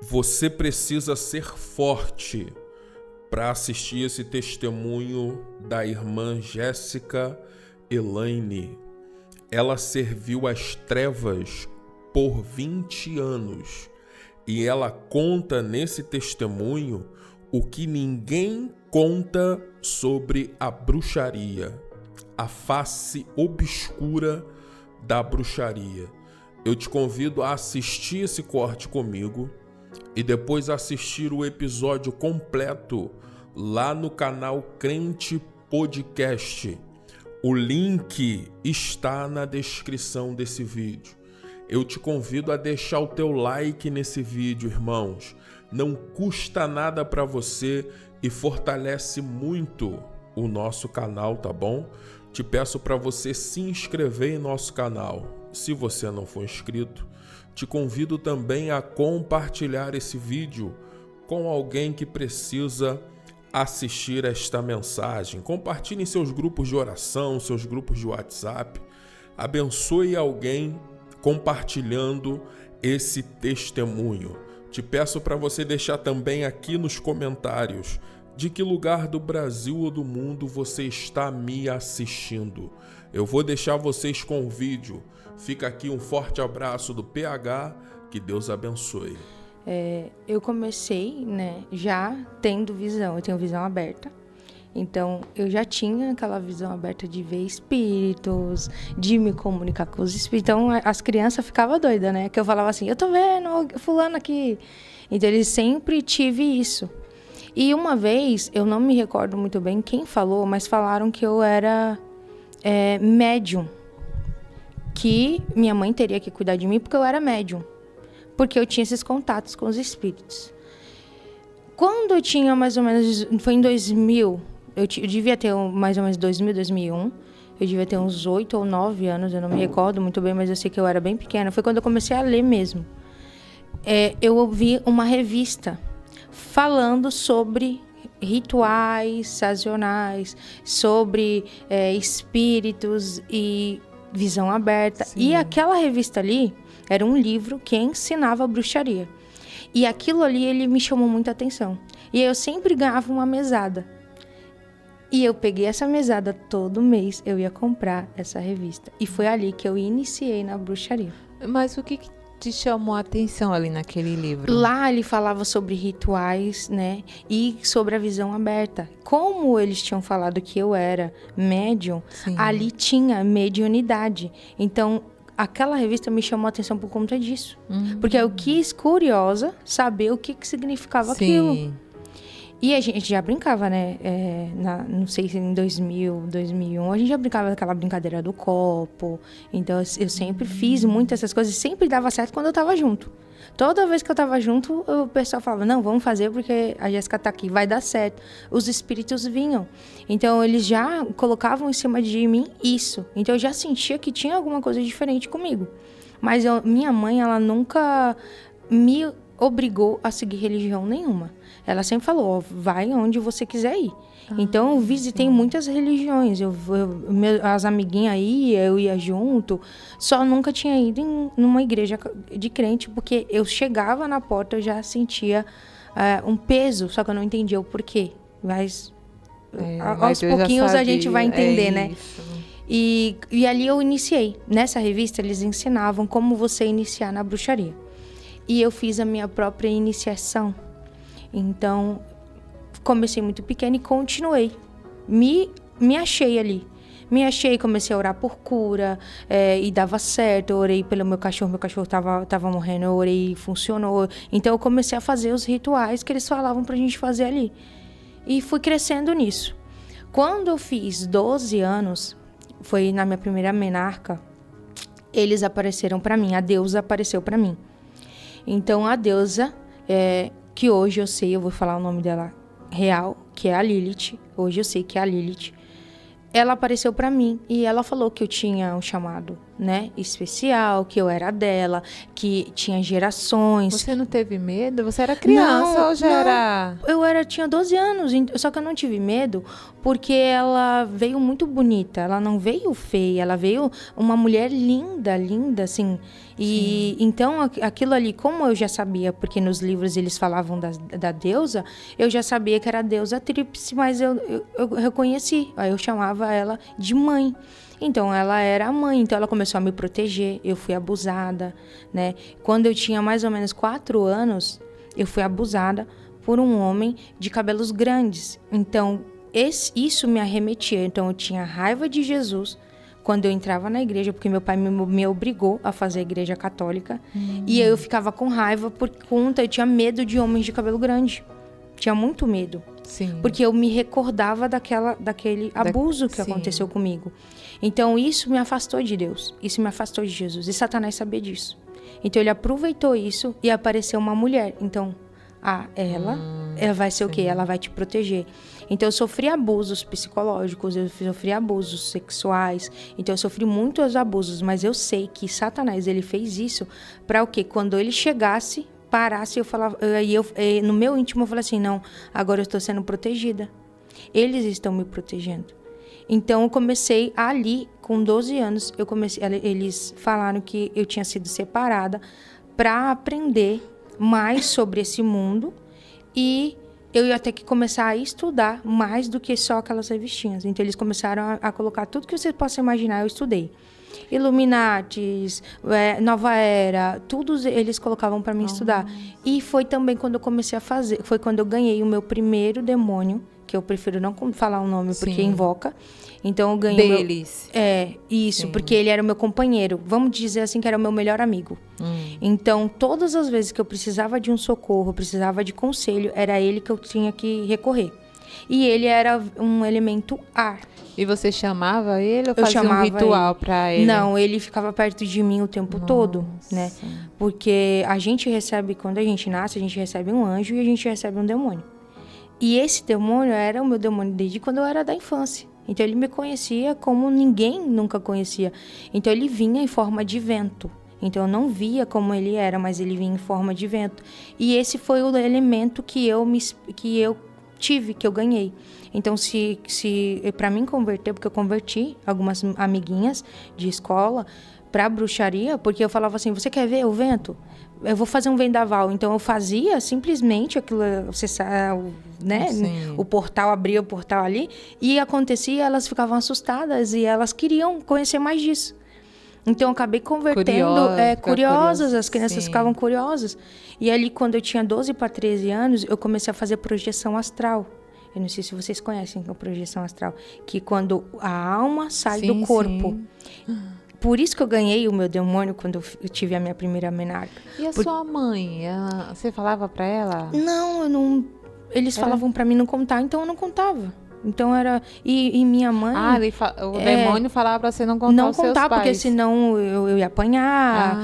Você precisa ser forte para assistir esse testemunho da irmã Jéssica Elaine. Ela serviu às trevas por 20 anos e ela conta nesse testemunho o que ninguém conta sobre a bruxaria, a face obscura da bruxaria. Eu te convido a assistir esse corte comigo e depois assistir o episódio completo lá no canal Crente Podcast. O link está na descrição desse vídeo. Eu te convido a deixar o teu like nesse vídeo, irmãos. Não custa nada para você e fortalece muito o nosso canal, tá bom? Te peço para você se inscrever em nosso canal. Se você não for inscrito, te convido também a compartilhar esse vídeo com alguém que precisa assistir esta mensagem. Compartilhe em seus grupos de oração, seus grupos de WhatsApp. Abençoe alguém compartilhando esse testemunho. Te peço para você deixar também aqui nos comentários de que lugar do Brasil ou do mundo você está me assistindo. Eu vou deixar vocês com o vídeo. Fica aqui um forte abraço do PH, que Deus abençoe. Eu comecei, já tendo visão, eu tenho visão aberta. Então, eu já tinha aquela visão aberta de ver espíritos, de me comunicar com os espíritos. Então, as crianças ficavam doidas, né? Que eu falava assim, eu tô vendo fulano aqui. Então, eles sempre tive isso. E uma vez, eu não me recordo muito bem quem falou, mas falaram que eu era médium. Que minha mãe teria que cuidar de mim porque eu era médium. Porque eu tinha esses contatos com os espíritos. Quando eu tinha mais ou menos... Foi em 2000. Eu devia ter mais ou menos 2000, 2001. Eu devia ter uns 8 ou 9 anos. Eu não me recordo muito bem, mas eu sei que eu era bem pequena. Foi quando eu comecei a ler mesmo. Eu ouvi uma revista falando sobre rituais sazonais, sobre espíritos e visão aberta. Sim. E aquela revista ali era um livro que ensinava a bruxaria. E aquilo ali, ele me chamou muita atenção. E eu sempre ganhava uma mesada. E eu peguei essa mesada todo mês, eu ia comprar essa revista. E foi ali que eu iniciei na bruxaria. Mas o que te chamou a atenção ali naquele livro? Lá ele falava sobre rituais, e sobre a visão aberta. Como eles tinham falado que eu era médium, sim, ali tinha mediunidade. Então, aquela revista me chamou a atenção por conta disso. Porque eu quis, curiosa, saber o que significava, sim, aquilo. E a gente já brincava, não sei se em 2000, 2001, a gente já brincava daquela brincadeira do copo. Então, eu sempre fiz muito essas coisas. Sempre dava certo quando eu tava junto. Toda vez que eu tava junto, o pessoal falava, não, vamos fazer porque a Jéssica tá aqui, vai dar certo. Os espíritos vinham. Então, eles já colocavam em cima de mim isso. Então, eu já sentia que tinha alguma coisa diferente comigo. Mas minha mãe, ela nunca me obrigou a seguir religião nenhuma. Ela sempre falou, vai onde você quiser ir. Então, eu visitei muitas religiões. As amiguinhas aí, eu ia junto. Só nunca tinha ido numa igreja de crente, porque eu chegava na porta, eu já sentia um peso, só que eu não entendia o porquê. Mas aos pouquinhos a gente vai entender, né? E ali eu iniciei. Nessa revista, eles ensinavam como você iniciar na bruxaria. E eu fiz a minha própria iniciação. Então, comecei muito pequena e continuei. Me achei ali. Me achei, comecei a orar por cura, e dava certo. Eu orei pelo meu cachorro tava morrendo, eu orei e funcionou. Então, eu comecei a fazer os rituais que eles falavam pra gente fazer ali. E fui crescendo nisso. Quando eu fiz 12 anos, foi na minha primeira menarca, eles apareceram pra mim, a deusa apareceu pra mim. Então, a deusa, que hoje eu sei, eu vou falar o nome dela real, que é a Lilith. Hoje eu sei que é a Lilith. Ela apareceu pra mim e ela falou que eu tinha um chamado né, especial, que eu era dela, que tinha gerações. Você não teve medo? Você era criança ou já era... Eu tinha 12 anos, só que eu não tive medo porque ela veio muito bonita, ela não veio feia, ela veio uma mulher linda, linda, assim. E então aquilo ali, como eu já sabia, porque nos livros eles falavam da deusa, eu já sabia que era a deusa tríplice, mas eu reconheci, aí eu chamava ela de mãe. Então, ela era a mãe, então ela começou a me proteger, eu fui abusada, né? Quando eu tinha mais ou menos 4 anos, eu fui abusada por um homem de cabelos grandes. Então, isso me arremetia. Então, eu tinha raiva de Jesus quando eu entrava na igreja, porque meu pai me obrigou a fazer a igreja católica. E eu ficava com raiva por conta, eu tinha medo de homens de cabelo grande. Tinha muito medo. Sim. Porque eu me recordava daquele abuso que aconteceu comigo. Então, isso me afastou de Deus. Isso me afastou de Jesus. E Satanás sabia disso. Então, ele aproveitou isso e apareceu uma mulher. Então, ela vai ser o quê? Ela vai te proteger. Então, eu sofri abusos psicológicos, eu sofri abusos sexuais. Então, eu sofri muitos abusos. Mas eu sei que Satanás, ele fez isso para o quê? Quando ele chegasse... parasse, eu falava, no meu íntimo eu falei assim, não, agora eu estou sendo protegida. Eles estão me protegendo. Então eu comecei ali, com 12 anos, eles falaram que eu tinha sido separada para aprender mais sobre esse mundo e eu ia ter que começar a estudar mais do que só aquelas revistinhas. Então eles começaram a colocar tudo que você possa imaginar, eu estudei. Illuminatis, Nova Era, todos eles colocavam para mim estudar. E foi também quando eu comecei a fazer, foi quando eu ganhei o meu primeiro demônio, que eu prefiro não falar o nome porque invoca. Então eu ganhei deles. Porque ele era o meu companheiro. Vamos dizer assim que era o meu melhor amigo. Então todas as vezes que eu precisava de um socorro, precisava de conselho, era ele que eu tinha que recorrer. E ele era um elemento ar. E você chamava ele ou fazia um ritual para ele? Não, ele ficava perto de mim o tempo todo, né? Porque a gente recebe, quando a gente nasce, a gente recebe um anjo e a gente recebe um demônio. E esse demônio era o meu demônio desde quando eu era da infância. Então ele me conhecia como ninguém nunca conhecia. Então ele vinha em forma de vento. Então eu não via como ele era, mas ele vinha em forma de vento. E esse foi o elemento que eu tive, que eu ganhei. Então, se para mim converter, porque eu converti algumas amiguinhas de escola para bruxaria, porque eu falava assim, você quer ver o vento? Eu vou fazer um vendaval. Então, eu fazia simplesmente aquilo, né? O portal, abria o portal ali, e acontecia, elas ficavam assustadas e elas queriam conhecer mais disso. Então, eu acabei convertendo, curiosas, as crianças ficavam curiosas. E ali, quando eu tinha 12 para 13 anos, eu comecei a fazer projeção astral. Eu não sei se vocês conhecem a projeção astral, que quando a alma sai do corpo. Por isso que eu ganhei o meu demônio quando eu tive a minha primeira menarca. E a sua mãe? Você falava para ela? Não, eu não. Eles falavam para mim não contar, então eu não contava. Então era... E minha mãe... o demônio falava pra você não contar não os seus contar, pais. porque senão eu ia apanhar,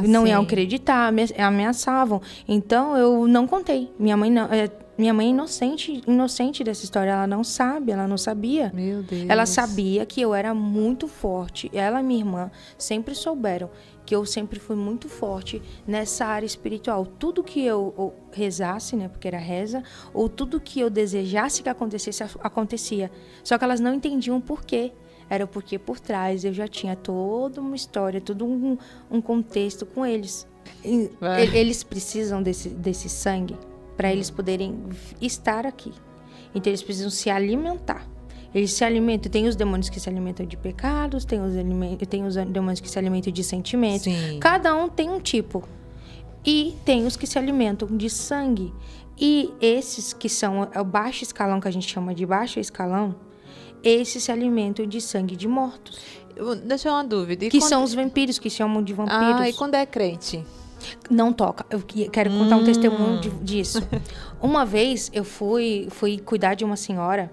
não ia acreditar, ameaçavam. Então eu não contei. Minha mãe é inocente dessa história. Ela não sabe, ela não sabia. Meu Deus. Ela sabia que eu era muito forte. Ela e minha irmã sempre souberam que eu sempre fui muito forte nessa área espiritual. Tudo que eu rezasse, né, porque era reza, ou tudo que eu desejasse que acontecesse, acontecia. Só que elas não entendiam o porquê. Era porque por trás eu já tinha toda uma história, todo um contexto com eles. Eles precisam desse sangue para eles poderem estar aqui. Então eles precisam se alimentar. Eles se alimentam, tem os demônios que se alimentam de pecados, tem os demônios que se alimentam de sentimentos. Sim. Cada um tem um tipo. E tem os que se alimentam de sangue. E esses que são o baixo escalão, que a gente chama de baixo escalão, esses se alimentam de sangue de mortos. Deixa eu uma dúvida. São os vampiros, que chamam de vampiros. E quando é crente? Não toca. Eu quero contar um testemunho disso. Uma vez eu fui cuidar de uma senhora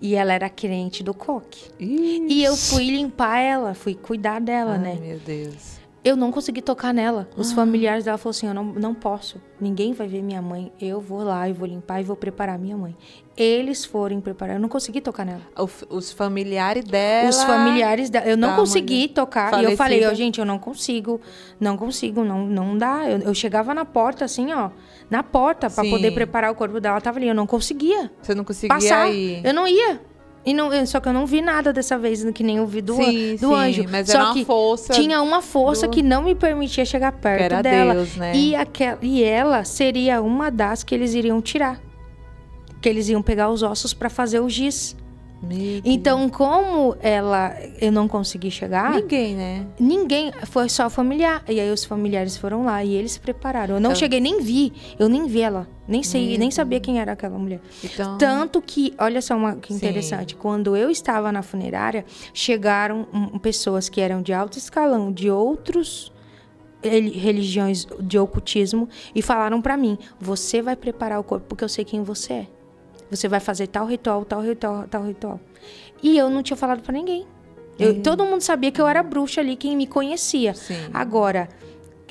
e ela era crente do coque. E eu fui limpar ela, fui cuidar dela, né? Ai, meu Deus. Eu não consegui tocar nela. Os familiares dela falaram assim, eu não posso. Ninguém vai ver minha mãe. Eu vou lá e vou limpar e vou preparar minha mãe. Eles foram preparar. Eu não consegui tocar nela. Os familiares dela... Os familiares dela. Eu não consegui tocar. falecida. E eu falei, gente, eu não consigo. Não dá. Eu chegava na porta, assim, ó. Na porta, pra Sim. poder preparar o corpo dela. Ela tava ali. Eu não conseguia Você não conseguia passar. ir... Eu não ia. Só que eu não vi nada dessa vez, que nem eu vi do anjo. Mas só era uma que força tinha uma força que não me permitia chegar perto era dela. Deus, né? E ela seria uma das que eles iriam tirar. Que eles iam pegar os ossos para fazer o giz. Então, como eu não consegui chegar... Ninguém, né? Ninguém, foi só familiar. E aí os familiares foram lá e eles se prepararam. Eu não cheguei, nem vi ela. Nem sabia quem era aquela mulher. Então... Tanto que, olha só que interessante, quando eu estava na funerária, chegaram pessoas que eram de alto escalão, de outros religiões de ocultismo, e falaram pra mim, você vai preparar o corpo porque eu sei quem você é. Você vai fazer tal ritual, tal ritual, tal ritual. E eu não tinha falado pra ninguém. Todo mundo sabia que eu era bruxa ali, quem me conhecia. Sim. Agora,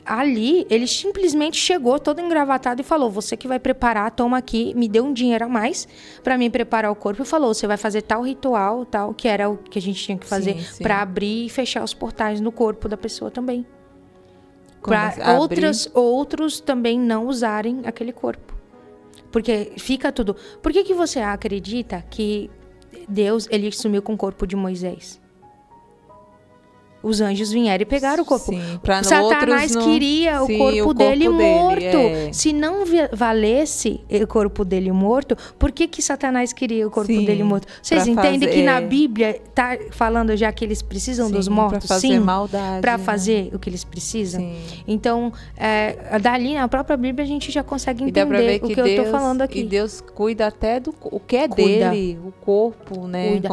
ali, ele simplesmente chegou todo engravatado e falou, você que vai preparar, toma aqui, me deu um dinheiro a mais pra mim preparar o corpo e falou, você vai fazer tal ritual, tal, que era o que a gente tinha que fazer pra abrir e fechar os portais no corpo da pessoa também. Pra outros também não usarem aquele corpo. Porque fica tudo... Por que você acredita que Deus, ele sumiu com o corpo de Moisés? Os anjos vieram e pegaram o corpo. Sim, Satanás queria o corpo dele morto. Se não valesse o corpo dele morto, por que Satanás queria o corpo dele morto? Vocês entendem que na Bíblia está falando já que eles precisam dos mortos? Para fazer maldade. Para fazer o que eles precisam? Sim. Então, dali na própria Bíblia a gente já consegue entender o que eu estou falando aqui. E Deus cuida até do o que é dele, o corpo, né? Cuida.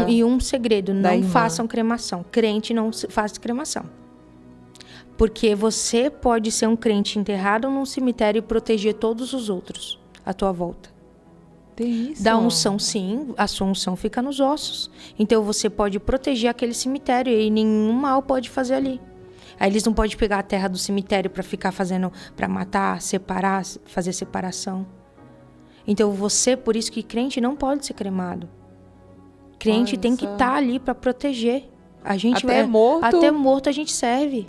E um segredo, não façam cremação. Crente não faz cremação. Porque você pode ser um crente enterrado num cemitério e proteger todos os outros à tua volta. Tem isso? Da unção, sim. A sua unção fica nos ossos. Então você pode proteger aquele cemitério e nenhum mal pode fazer ali. Aí eles não podem pegar a terra do cemitério para ficar fazendo, para matar, separar, fazer separação. Então por isso que crente não pode ser cremado. Crente tem que estar ali para proteger. A gente até morto a gente serve.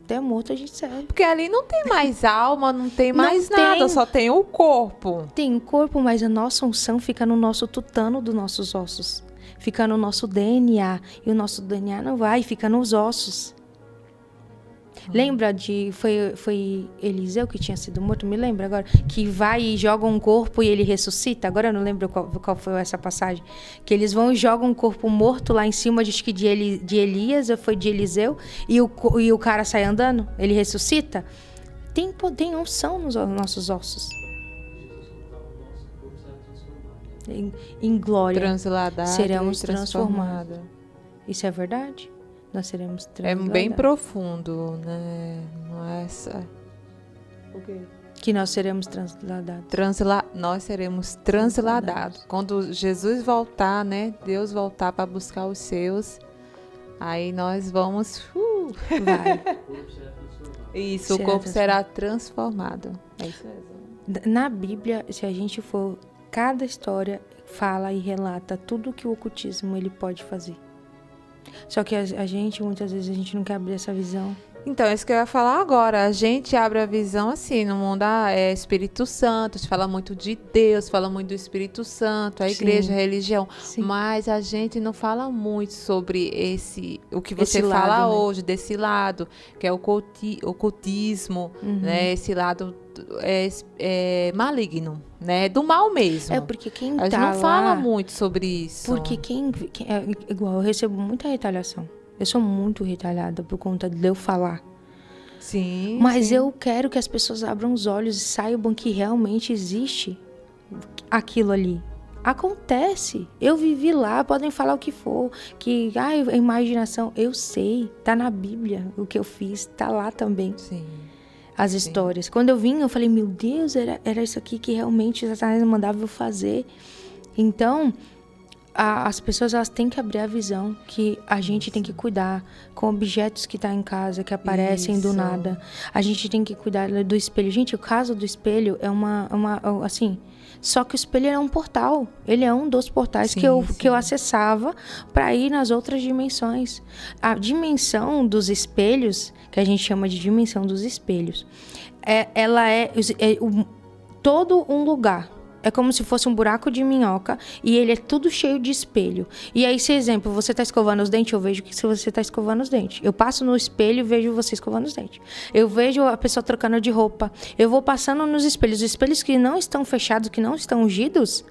Até morto a gente serve. Porque ali não tem mais alma, não tem mais nada, só tem o corpo. Tem o corpo, mas a nossa unção fica no nosso tutano dos nossos ossos. Fica no nosso DNA. E o nosso DNA não vai, fica nos ossos. Lembra foi Eliseu que tinha sido morto? Me lembra agora. Que vai e joga um corpo e ele ressuscita. Agora eu não lembro qual foi essa passagem. Que eles vão e jogam um corpo morto lá em cima, acho que de Elias, ou foi de Eliseu. E o cara sai andando. Ele ressuscita. Tem unção nos nossos ossos. Em glória. Seremos transformados. Isso é verdade? Nós seremos transladados. É bem profundo, né? Não é essa... O quê? Que nós seremos transladados. Nós seremos transladados. Quando Jesus voltar, né? Deus voltar para buscar os seus, aí nós vamos... Vai. Isso, o corpo será transformado. É isso mesmo. Na Bíblia, se a gente for... Cada história fala e relata tudo o que o ocultismo ele pode fazer. Só que a gente, muitas vezes, a gente não quer abrir essa visão. Então, é isso que eu ia falar agora. A gente abre a visão assim, no mundo Espírito Santo, a gente fala muito de Deus, fala muito do Espírito Santo, a igreja, a religião. Sim. Mas a gente não fala muito sobre o que você fala hoje, desse lado, que é o ocultismo, né? Esse lado maligno, né? Do mal mesmo. Porque quem a gente não fala muito sobre isso. Porque igual, eu recebo muita retaliação. Eu sou muito retalhada por conta de eu falar. Sim. Mas eu quero que as pessoas abram os olhos e saibam que realmente existe aquilo ali. Acontece. Eu vivi lá, podem falar o que for. Que, a imaginação, eu sei. Tá na Bíblia o que eu fiz, tá lá também. Sim. As histórias. Quando eu vim, eu falei, meu Deus, era isso aqui que realmente Satanás mandava eu fazer. Então... as pessoas elas têm que abrir a visão que a gente tem que cuidar com objetos que tá em casa, que aparecem do nada. A gente tem que cuidar do espelho. Gente, o caso do espelho é assim... Só que o espelho é um portal. Ele é um dos portais que eu acessava para ir nas outras dimensões. A dimensão dos espelhos, que a gente chama de dimensão dos espelhos, ela é todo um lugar. É como se fosse um buraco de minhoca e ele é tudo cheio de espelho. E aí, se exemplo, você está escovando os dentes, eu vejo que você está escovando os dentes. Eu passo no espelho e vejo você escovando os dentes. Eu vejo a pessoa trocando de roupa. Eu vou passando nos espelhos. Os espelhos que não estão fechados, que não estão ungidos,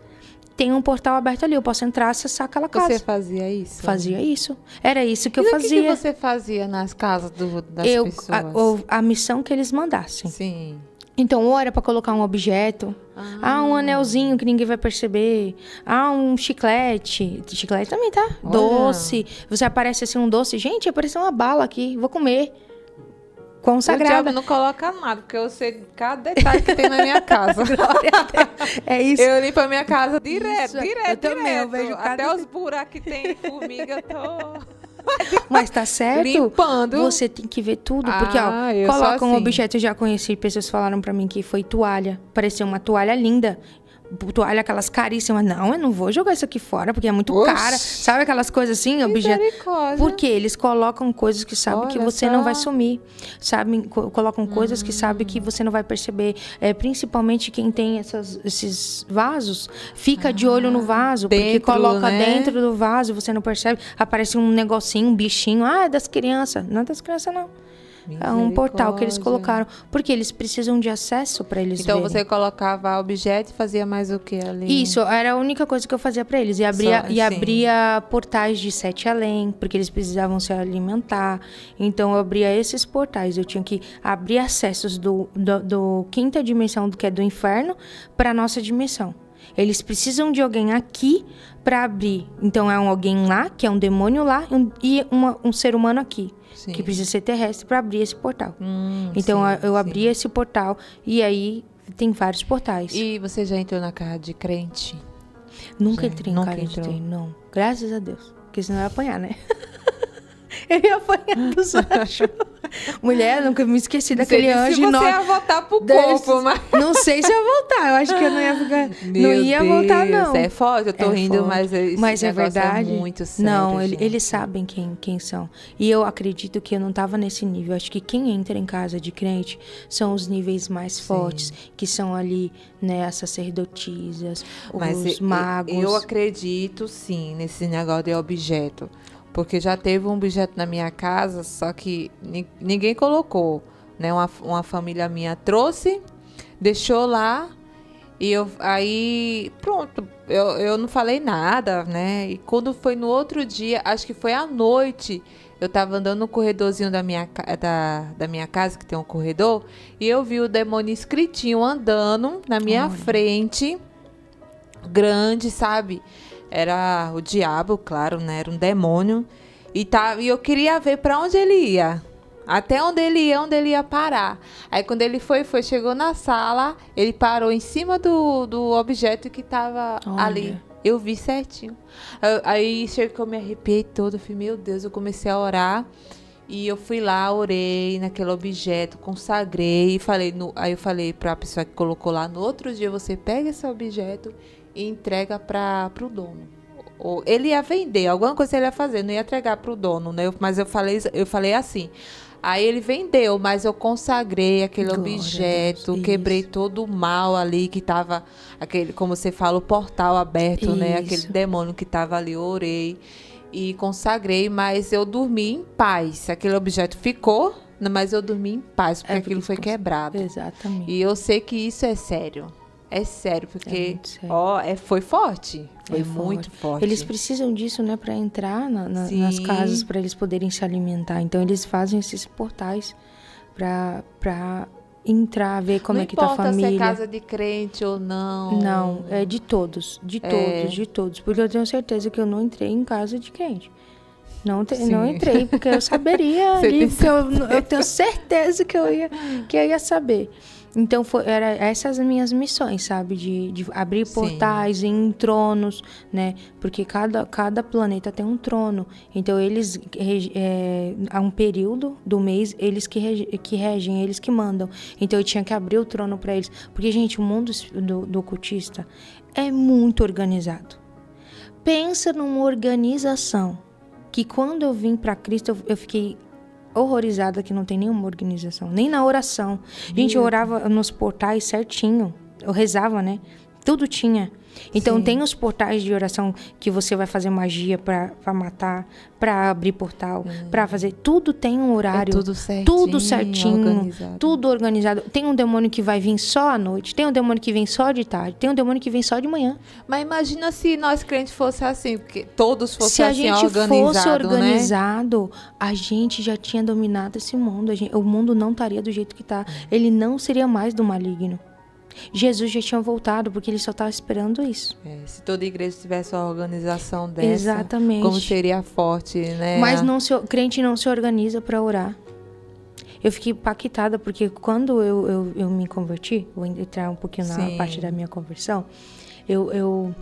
tem um portal aberto ali. Eu posso entrar e acessar aquela casa. Você fazia isso? Fazia isso. Era isso que eu fazia. E o que você fazia nas casas das pessoas? A missão que eles mandassem. Sim. Então, ou era para colocar um objeto, um anelzinho que ninguém vai perceber, um chiclete também, tá? Olha. Doce, você aparece assim um doce, gente, apareceu uma bala aqui, vou comer. Consagrada. O diabo não coloca nada, porque eu sei cada detalhe que tem na minha casa. É isso. Eu limpo a minha casa direto. Eu também, eu vejo até os buracos que tem formiga, eu tô... Mas tá certo? Limpando. Você tem que ver tudo. Porque, coloca um objeto. Eu já conheci, pessoas falaram pra mim que foi toalha. Parecia uma toalha linda. Toalha, aquelas caríssimas. Não, eu não vou jogar isso aqui fora, porque é muito cara. Sabe aquelas coisas assim, objeto? Porque eles colocam coisas que sabem que você não vai sumir. Sabe? Colocam coisas que sabem que você não vai perceber. Principalmente quem tem esses vasos, fica de olho no vaso. Porque coloca dentro do vaso, você não percebe. Aparece um negocinho, um bichinho. É das crianças. Não é das crianças, não. É um portal que eles colocaram. Porque eles precisam de acesso para eles verem. Então você colocava objeto e fazia mais o que ali? Isso, era a única coisa que eu fazia para eles. E abria portais de 7 além, porque eles precisavam se alimentar. Então eu abria esses portais. Eu tinha que abrir acessos do quinta dimensão, que é do inferno, para nossa dimensão. Eles precisam de alguém aqui para abrir. Então é alguém lá, que é um demônio lá, e um ser humano aqui. Sim. Que precisa ser terrestre para abrir esse portal. Então eu abri esse portal e aí tem vários portais. E você já entrou na casa de crente? Nunca entrei em casa de crente, não. Graças a Deus. Porque senão eu ia apanhar, né? Eu ia apanhar dos anjos. Mulher, nunca me esqueci daquele anjo. Se você ia voltar pro corpo, mas... Não sei se ia voltar. Eu acho que eu não ia ficar... Não ia voltar, não. É forte, eu tô rindo, forte. Mas é verdade. É muito sério, não, eles sabem quem são. E eu acredito que eu não tava nesse nível. Eu acho que quem entra em casa de crente são os níveis mais fortes, que são ali, né, as sacerdotisas, os magos. Eu acredito, sim, nesse negócio de objeto. Porque já teve um objeto na minha casa, só que ninguém colocou, né? Uma família minha trouxe, deixou lá e aí pronto, eu não falei nada, né? E quando foi no outro dia, acho que foi à noite, eu tava andando no corredorzinho da minha casa, que tem um corredor, e eu vi o demônio escritinho andando na minha frente, grande, sabe? Era o diabo, claro, né? Era um demônio. E eu queria ver para onde ele ia. Até onde ele ia parar. Aí quando ele chegou na sala, ele parou em cima do objeto que estava ali. Eu vi certinho. Aí chegou que eu me arrepiei toda. Eu falei, meu Deus, eu comecei a orar. E eu fui lá, orei naquele objeto, consagrei. Aí eu falei para a pessoa que colocou lá, no outro dia você pega esse objeto e entrega para o dono. Ou ele ia vender, alguma coisa ele ia fazer, não ia entregar para o dono, né? Mas eu falei assim. Aí ele vendeu, mas eu consagrei aquele objeto, quebrei todo o mal ali que estava, aquele, como você fala, o portal aberto, né? Aquele demônio que estava ali, eu orei e consagrei, mas eu dormi em paz. Aquele objeto ficou, mas eu dormi em paz, porque aquilo foi quebrado. Exatamente. E eu sei que isso é sério. É sério, porque foi forte. Foi muito forte. Eles precisam disso, né, para entrar nas casas, para eles poderem se alimentar. Então, eles fazem esses portais para entrar, ver como é que tá a família. Não importa se é casa de crente ou não. Não, é de todos. De todos. Porque eu tenho certeza que eu não entrei em casa de crente. Não entrei, porque eu saberia ali, porque eu tenho certeza que eu ia saber. Então, era essas as minhas missões, sabe? De abrir portais em tronos, né? Porque cada planeta tem um trono. Então, eles, há um período do mês, eles que regem, eles que mandam. Então, eu tinha que abrir o trono para eles. Porque, gente, o mundo do ocultista é muito organizado. Pensa numa organização que, quando eu vim para Cristo, eu fiquei horrorizada que não tem nenhuma organização, nem na oração. Gente, eu orava nos portais certinho, eu rezava, né? Tudo tinha. Então, tem os portais de oração que você vai fazer magia para matar, para abrir portal, para fazer. Tudo tem um horário. Tudo certinho. Organizado. Tudo organizado. Tem um demônio que vai vir só à noite, tem um demônio que vem só de tarde, tem um demônio que vem só de manhã. Mas imagina se nós crentes fosse assim, porque todos fossem assim, organizados. Se a gente fosse organizado, né? A gente já tinha dominado esse mundo. O mundo não estaria do jeito que está. Ele não seria mais do maligno. Jesus já tinha voltado, porque ele só estava esperando isso. Se toda igreja tivesse uma organização dessa, exatamente, como seria forte, né? Mas crente não se organiza para orar. Eu fiquei impactada, porque quando eu me converti, vou entrar um pouquinho na parte da minha conversão, eu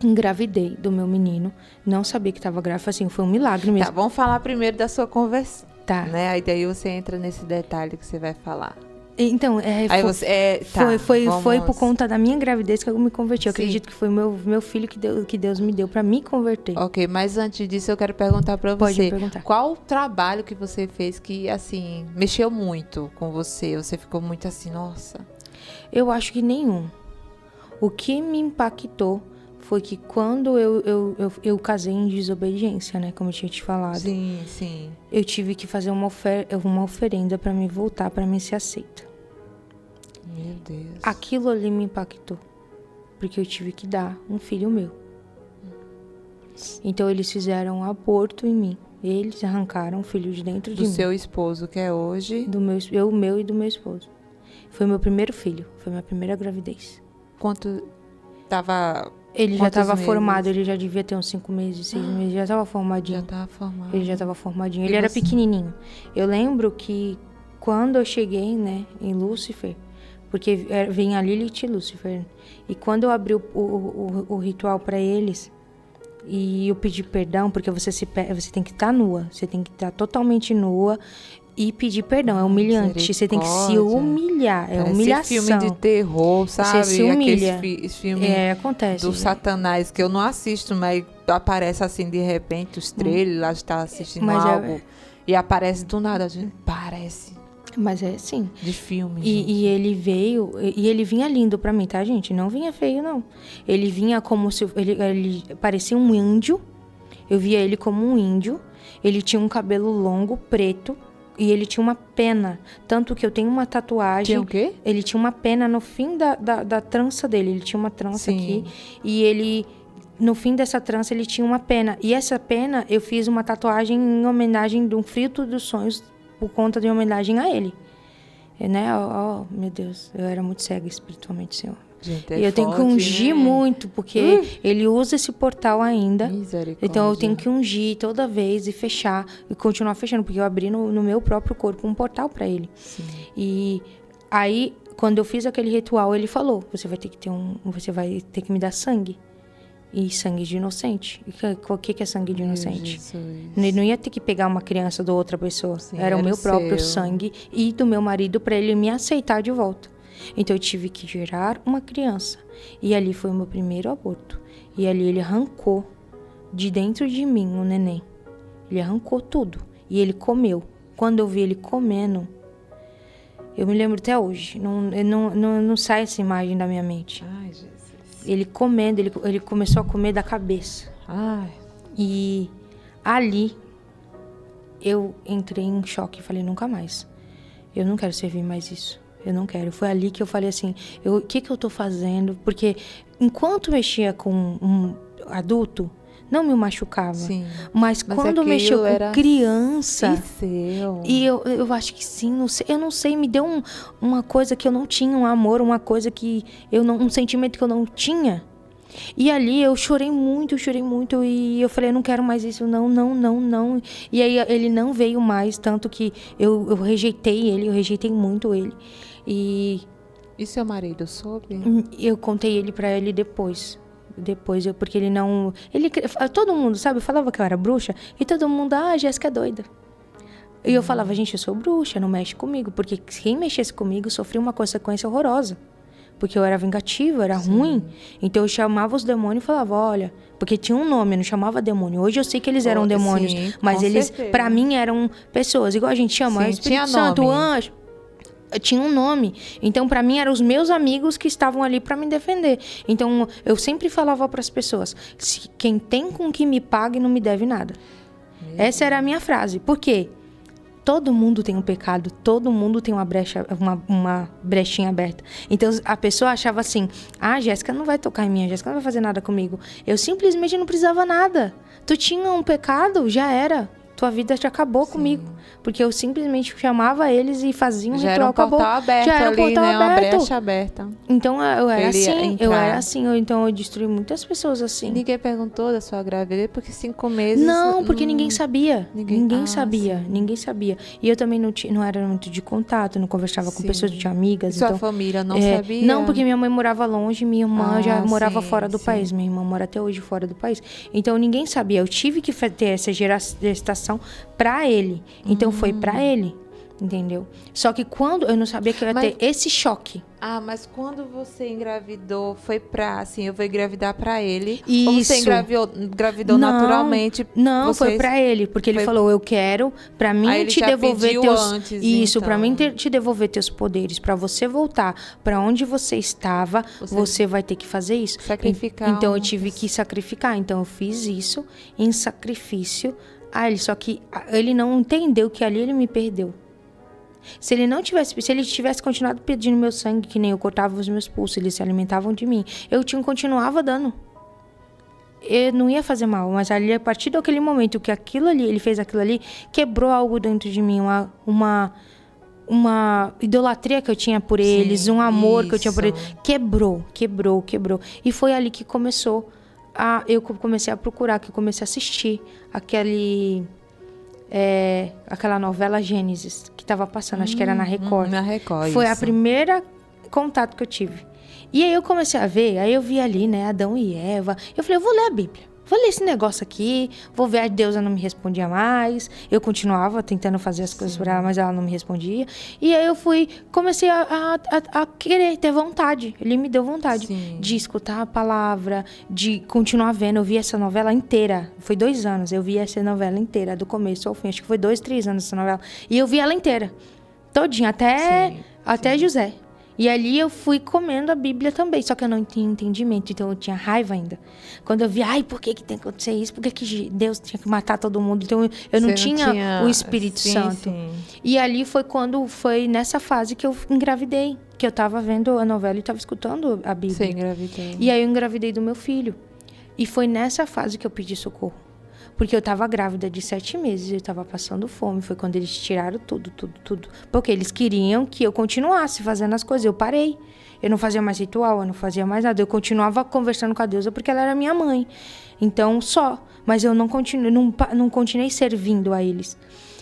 engravidei do meu menino, não sabia que estava grávida, assim, foi um milagre mesmo. Tá, vamos falar primeiro da sua conversão. Tá. Né? Aí daí você entra nesse detalhe que você vai falar. Então, foi por conta da minha gravidez que eu me converti. Eu acredito que foi meu filho que Deus me deu para me converter. Ok, mas antes disso eu quero perguntar para você. Pode perguntar. Qual o trabalho que você fez que, assim, mexeu muito com você? Você ficou muito assim, nossa. Eu acho que nenhum. O que me impactou foi que quando eu casei em desobediência, né? Como eu tinha te falado. Sim. Eu tive que fazer uma oferenda para me voltar, para mim ser aceita. Meu Deus. Aquilo ali me impactou. Porque eu tive que dar um filho meu. Então eles fizeram um aborto em mim. Eles arrancaram o filho de dentro de mim. Do seu esposo, que é hoje? Do meu e do meu esposo. Foi meu primeiro filho. Foi minha primeira gravidez. Quanto tava... Ele já estava formado, ele já devia ter uns 5 meses, 6 meses, já estava formadinho. Ele já estava formadinho. Ele era pequenininho. Eu lembro que quando eu cheguei, né, em Lúcifer, porque vem a Lilith e Lúcifer, e quando eu abri o ritual para eles, e eu pedi perdão, porque você tem que estar nua, você tem que estar totalmente nua, e pedir perdão, é humilhante. Você tem que se humilhar, Parece humilhação. Filme de terror, sabe? Você se humilha. Aqueles filmes acontece, do Satanás, que eu não assisto, mas aparece assim, de repente, os trailers, lá está assistindo algo, e aparece do nada, a gente parece. Mas é assim. De filme, e ele veio, e ele vinha lindo pra mim, tá, gente? Não vinha feio, não. Ele vinha como se... Ele parecia um índio. Eu via ele como um índio. Ele tinha um cabelo longo, preto. E ele tinha uma pena. Tanto que eu tenho uma tatuagem. Tinha o quê? Ele tinha uma pena no fim da trança dele. Ele tinha uma trança aqui. E ele... No fim dessa trança, ele tinha uma pena. E essa pena, eu fiz uma tatuagem em homenagem de um fruto dos sonhos, por conta de homenagem a ele. Né? Meu Deus. Eu era muito cega espiritualmente, Senhor. Gente, e eu tenho que ungir muito, porque ele usa esse portal ainda. Então eu tenho que ungir toda vez e fechar, e continuar fechando, porque eu abri no meu próprio corpo um portal para ele. Sim. E aí, quando eu fiz aquele ritual, ele falou: você vai ter que me dar sangue. E sangue de inocente. E o que é sangue de inocente? Ele não ia ter que pegar uma criança de outra pessoa. Era o meu próprio sangue e do meu marido, para ele me aceitar de volta. Então eu tive que gerar uma criança. E ali foi o meu primeiro aborto. E ali ele arrancou de dentro de mim o neném. Ele arrancou tudo. E ele comeu. Quando eu vi ele comendo, eu me lembro até hoje. Não sai essa imagem da minha mente. Ai, Jesus. Ele comendo, ele começou a comer da cabeça. Ai. E ali eu entrei em choque e falei: nunca mais. Eu não quero servir mais isso. Eu não quero. Foi ali que eu falei assim: o que eu tô fazendo? Porque enquanto mexia com um adulto, não me machucava. Sim. Mas quando mexeu com criança... Seu. E eu acho que sim, não sei, eu não sei, me deu uma coisa que eu não tinha, um amor, uma coisa que um sentimento que eu não tinha. E ali eu chorei muito, e eu falei: eu não quero mais isso, não. E aí ele não veio mais, tanto que eu rejeitei ele, eu rejeitei muito ele. E seu marido soube? Eu contei ele pra ele depois. Porque ele não... todo mundo, sabe? Eu falava que eu era bruxa e todo mundo, a Jéssica é doida. E eu falava, gente, eu sou bruxa, não mexe comigo. Porque quem mexesse comigo sofria uma consequência horrorosa. Porque eu era vingativa, era ruim. Então eu chamava os demônios e falava, olha... Porque tinha um nome, eu não chamava demônio. Hoje eu sei que eles eram demônios. Sim, mas eles, certeza. Pra mim, eram pessoas. Igual a gente chama, sim, Espírito Santo, anjo. Tinha um nome. Então, pra mim, eram os meus amigos que estavam ali pra me defender. Então, eu sempre falava pras pessoas, quem tem com que me pague não me deve nada. Essa era a minha frase. Por quê? Todo mundo tem um pecado, todo mundo tem uma brechinha aberta. Então, a pessoa achava assim, Jéssica não vai tocar em mim, a Jéssica não vai fazer nada comigo. Eu simplesmente não precisava nada. Tu tinha um pecado, já era. Tua vida já acabou comigo. Porque eu simplesmente chamava eles e fazia um já ritual, acabou. Já era um portal aberto. Uma brecha aberta. Então, eu era assim. Então, eu destruí muitas pessoas assim. Ninguém perguntou da sua gravidez, porque 5 meses... Não, porque ninguém sabia. Ninguém sabia. E eu também não era muito de contato, não conversava com pessoas, não tinha amigas. E sua família não sabia? Não, porque minha mãe morava longe, minha irmã já morava fora do país. Minha irmã mora até hoje fora do país. Então, ninguém sabia. Eu tive que ter essa gestação pra ele. Então, foi pra ele, entendeu? Só que quando eu não sabia que eu ia ter esse choque. Mas quando você engravidou, foi eu vou engravidar pra ele? Isso. Ou você engravidou naturalmente? Não, foi pra ele, porque ele falou, eu quero, pra mim te devolver pra mim te devolver teus poderes, pra você voltar pra onde você estava, você vai ter que fazer isso. Sacrificar. Então, eu tive que sacrificar. Então, eu fiz isso em sacrifício a ele. Só que ele não entendeu que ali ele me perdeu. Se ele tivesse continuado pedindo meu sangue, que nem eu cortava os meus pulsos, eles se alimentavam de mim, eu continuava dando. Eu não ia fazer mal, mas ali, a partir daquele momento que ele fez aquilo ali, quebrou algo dentro de mim, uma idolatria que eu tinha por eles, um amor que eu tinha por eles. Quebrou. E foi ali que começou eu comecei a procurar, que eu comecei a assistir aquela novela Gênesis, que estava passando, acho que era na Record. Na Record, foi a primeira contato que eu tive. E aí eu comecei a ver, aí eu vi ali, né, Adão e Eva. Eu falei, eu vou ler a Bíblia. Vou ler esse negócio aqui, vou ver, a deusa não me respondia mais. Eu continuava tentando fazer as coisas pra ela, mas ela não me respondia. E aí eu comecei a querer, ter vontade. Ele me deu vontade de escutar a palavra, de continuar vendo. Eu vi essa novela inteira. Foi 2 anos, eu vi essa novela inteira, do começo ao fim. Acho que foi 2, 3 anos essa novela. E eu vi ela inteira, todinha, até José. E ali eu fui comendo a Bíblia também, só que eu não tinha entendimento, então eu tinha raiva ainda. Quando eu vi, por que tem que acontecer isso? Por que Deus tinha que matar todo mundo? Então eu não tinha o Espírito Santo. Sim. E ali foi nessa fase que eu engravidei, que eu tava vendo a novela e tava escutando a Bíblia. Você engravidou. E aí eu engravidei do meu filho. E foi nessa fase que eu pedi socorro. Porque eu tava grávida de 7 meses, eu tava passando fome. Foi quando eles tiraram tudo. Porque eles queriam que eu continuasse fazendo as coisas. Eu parei. Eu não fazia mais ritual, eu não fazia mais nada. Eu continuava conversando com a deusa porque ela era minha mãe. Então, só. Mas eu não continuei servindo a eles.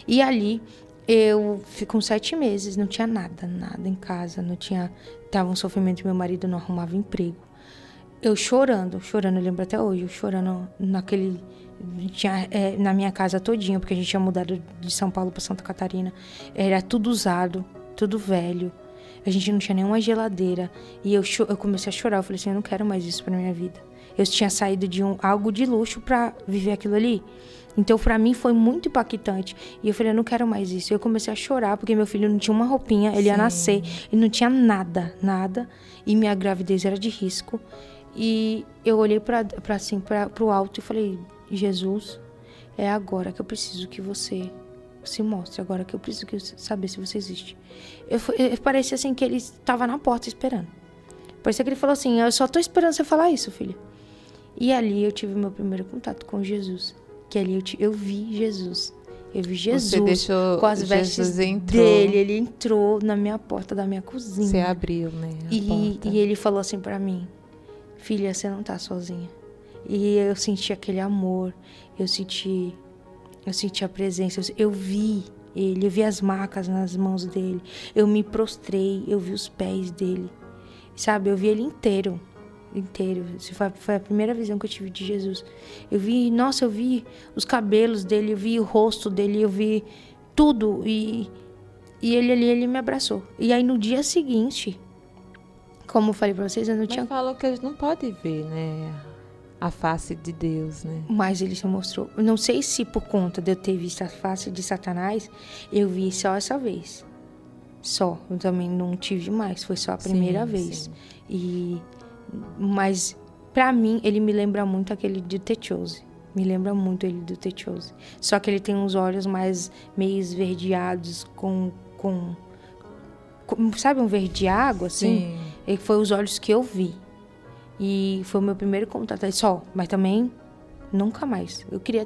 E ali, eu com 7 meses, não tinha nada em casa. Não tinha... Tava um sofrimento, meu marido não arrumava emprego. Eu chorando, eu lembro até hoje. Eu chorando naquele... na minha casa todinha, porque a gente tinha mudado de São Paulo para Santa Catarina. Era tudo usado, tudo velho. A gente não tinha nenhuma geladeira. E eu comecei a chorar. Eu falei assim, eu não quero mais isso pra minha vida. Eu tinha saído de algo de luxo pra viver aquilo ali. Então, pra mim, foi muito impactante. E eu falei, eu não quero mais isso. Eu comecei a chorar, porque meu filho não tinha uma roupinha. Ele ia nascer e não tinha nada. E minha gravidez era de risco. E eu olhei pro alto e falei... Jesus, é agora que eu preciso que você se mostre, agora que eu preciso saber se você existe. Parecia assim que ele estava na porta esperando. Parecia que ele falou assim, eu só estou esperando você falar isso, filha. E ali eu tive meu primeiro contato com Jesus. Que ali eu vi Jesus. Eu vi Jesus você deixou com as vestes dele. Ele entrou na minha porta da minha cozinha. Você abriu, né, a porta. E ele falou assim pra mim, filha, você não tá sozinha. E eu senti aquele amor, eu senti a presença, eu vi ele, eu vi as marcas nas mãos dele, eu me prostrei, eu vi os pés dele, sabe? Eu vi ele inteiro. Foi a primeira visão que eu tive de Jesus. Eu vi os cabelos dele, eu vi o rosto dele, eu vi tudo. E ele ali, ele me abraçou. E aí no dia seguinte, como eu falei pra vocês, eu não tinha... Mas falou que a gente não pode ver, né? A face de Deus, né? Mas ele se mostrou. Não sei se por conta de eu ter visto a face de Satanás, eu vi só essa vez. Só. Eu também não tive mais. Foi só a primeira vez. Sim. Mas, pra mim, ele me lembra muito aquele do The Chosen. Me lembra muito ele do The Chosen. Só que ele tem uns olhos mais meio esverdeados, com sabe, um verde água, assim? Sim. E foi os olhos que eu vi. E foi o meu primeiro contato. Aí só, mas também nunca mais. Eu queria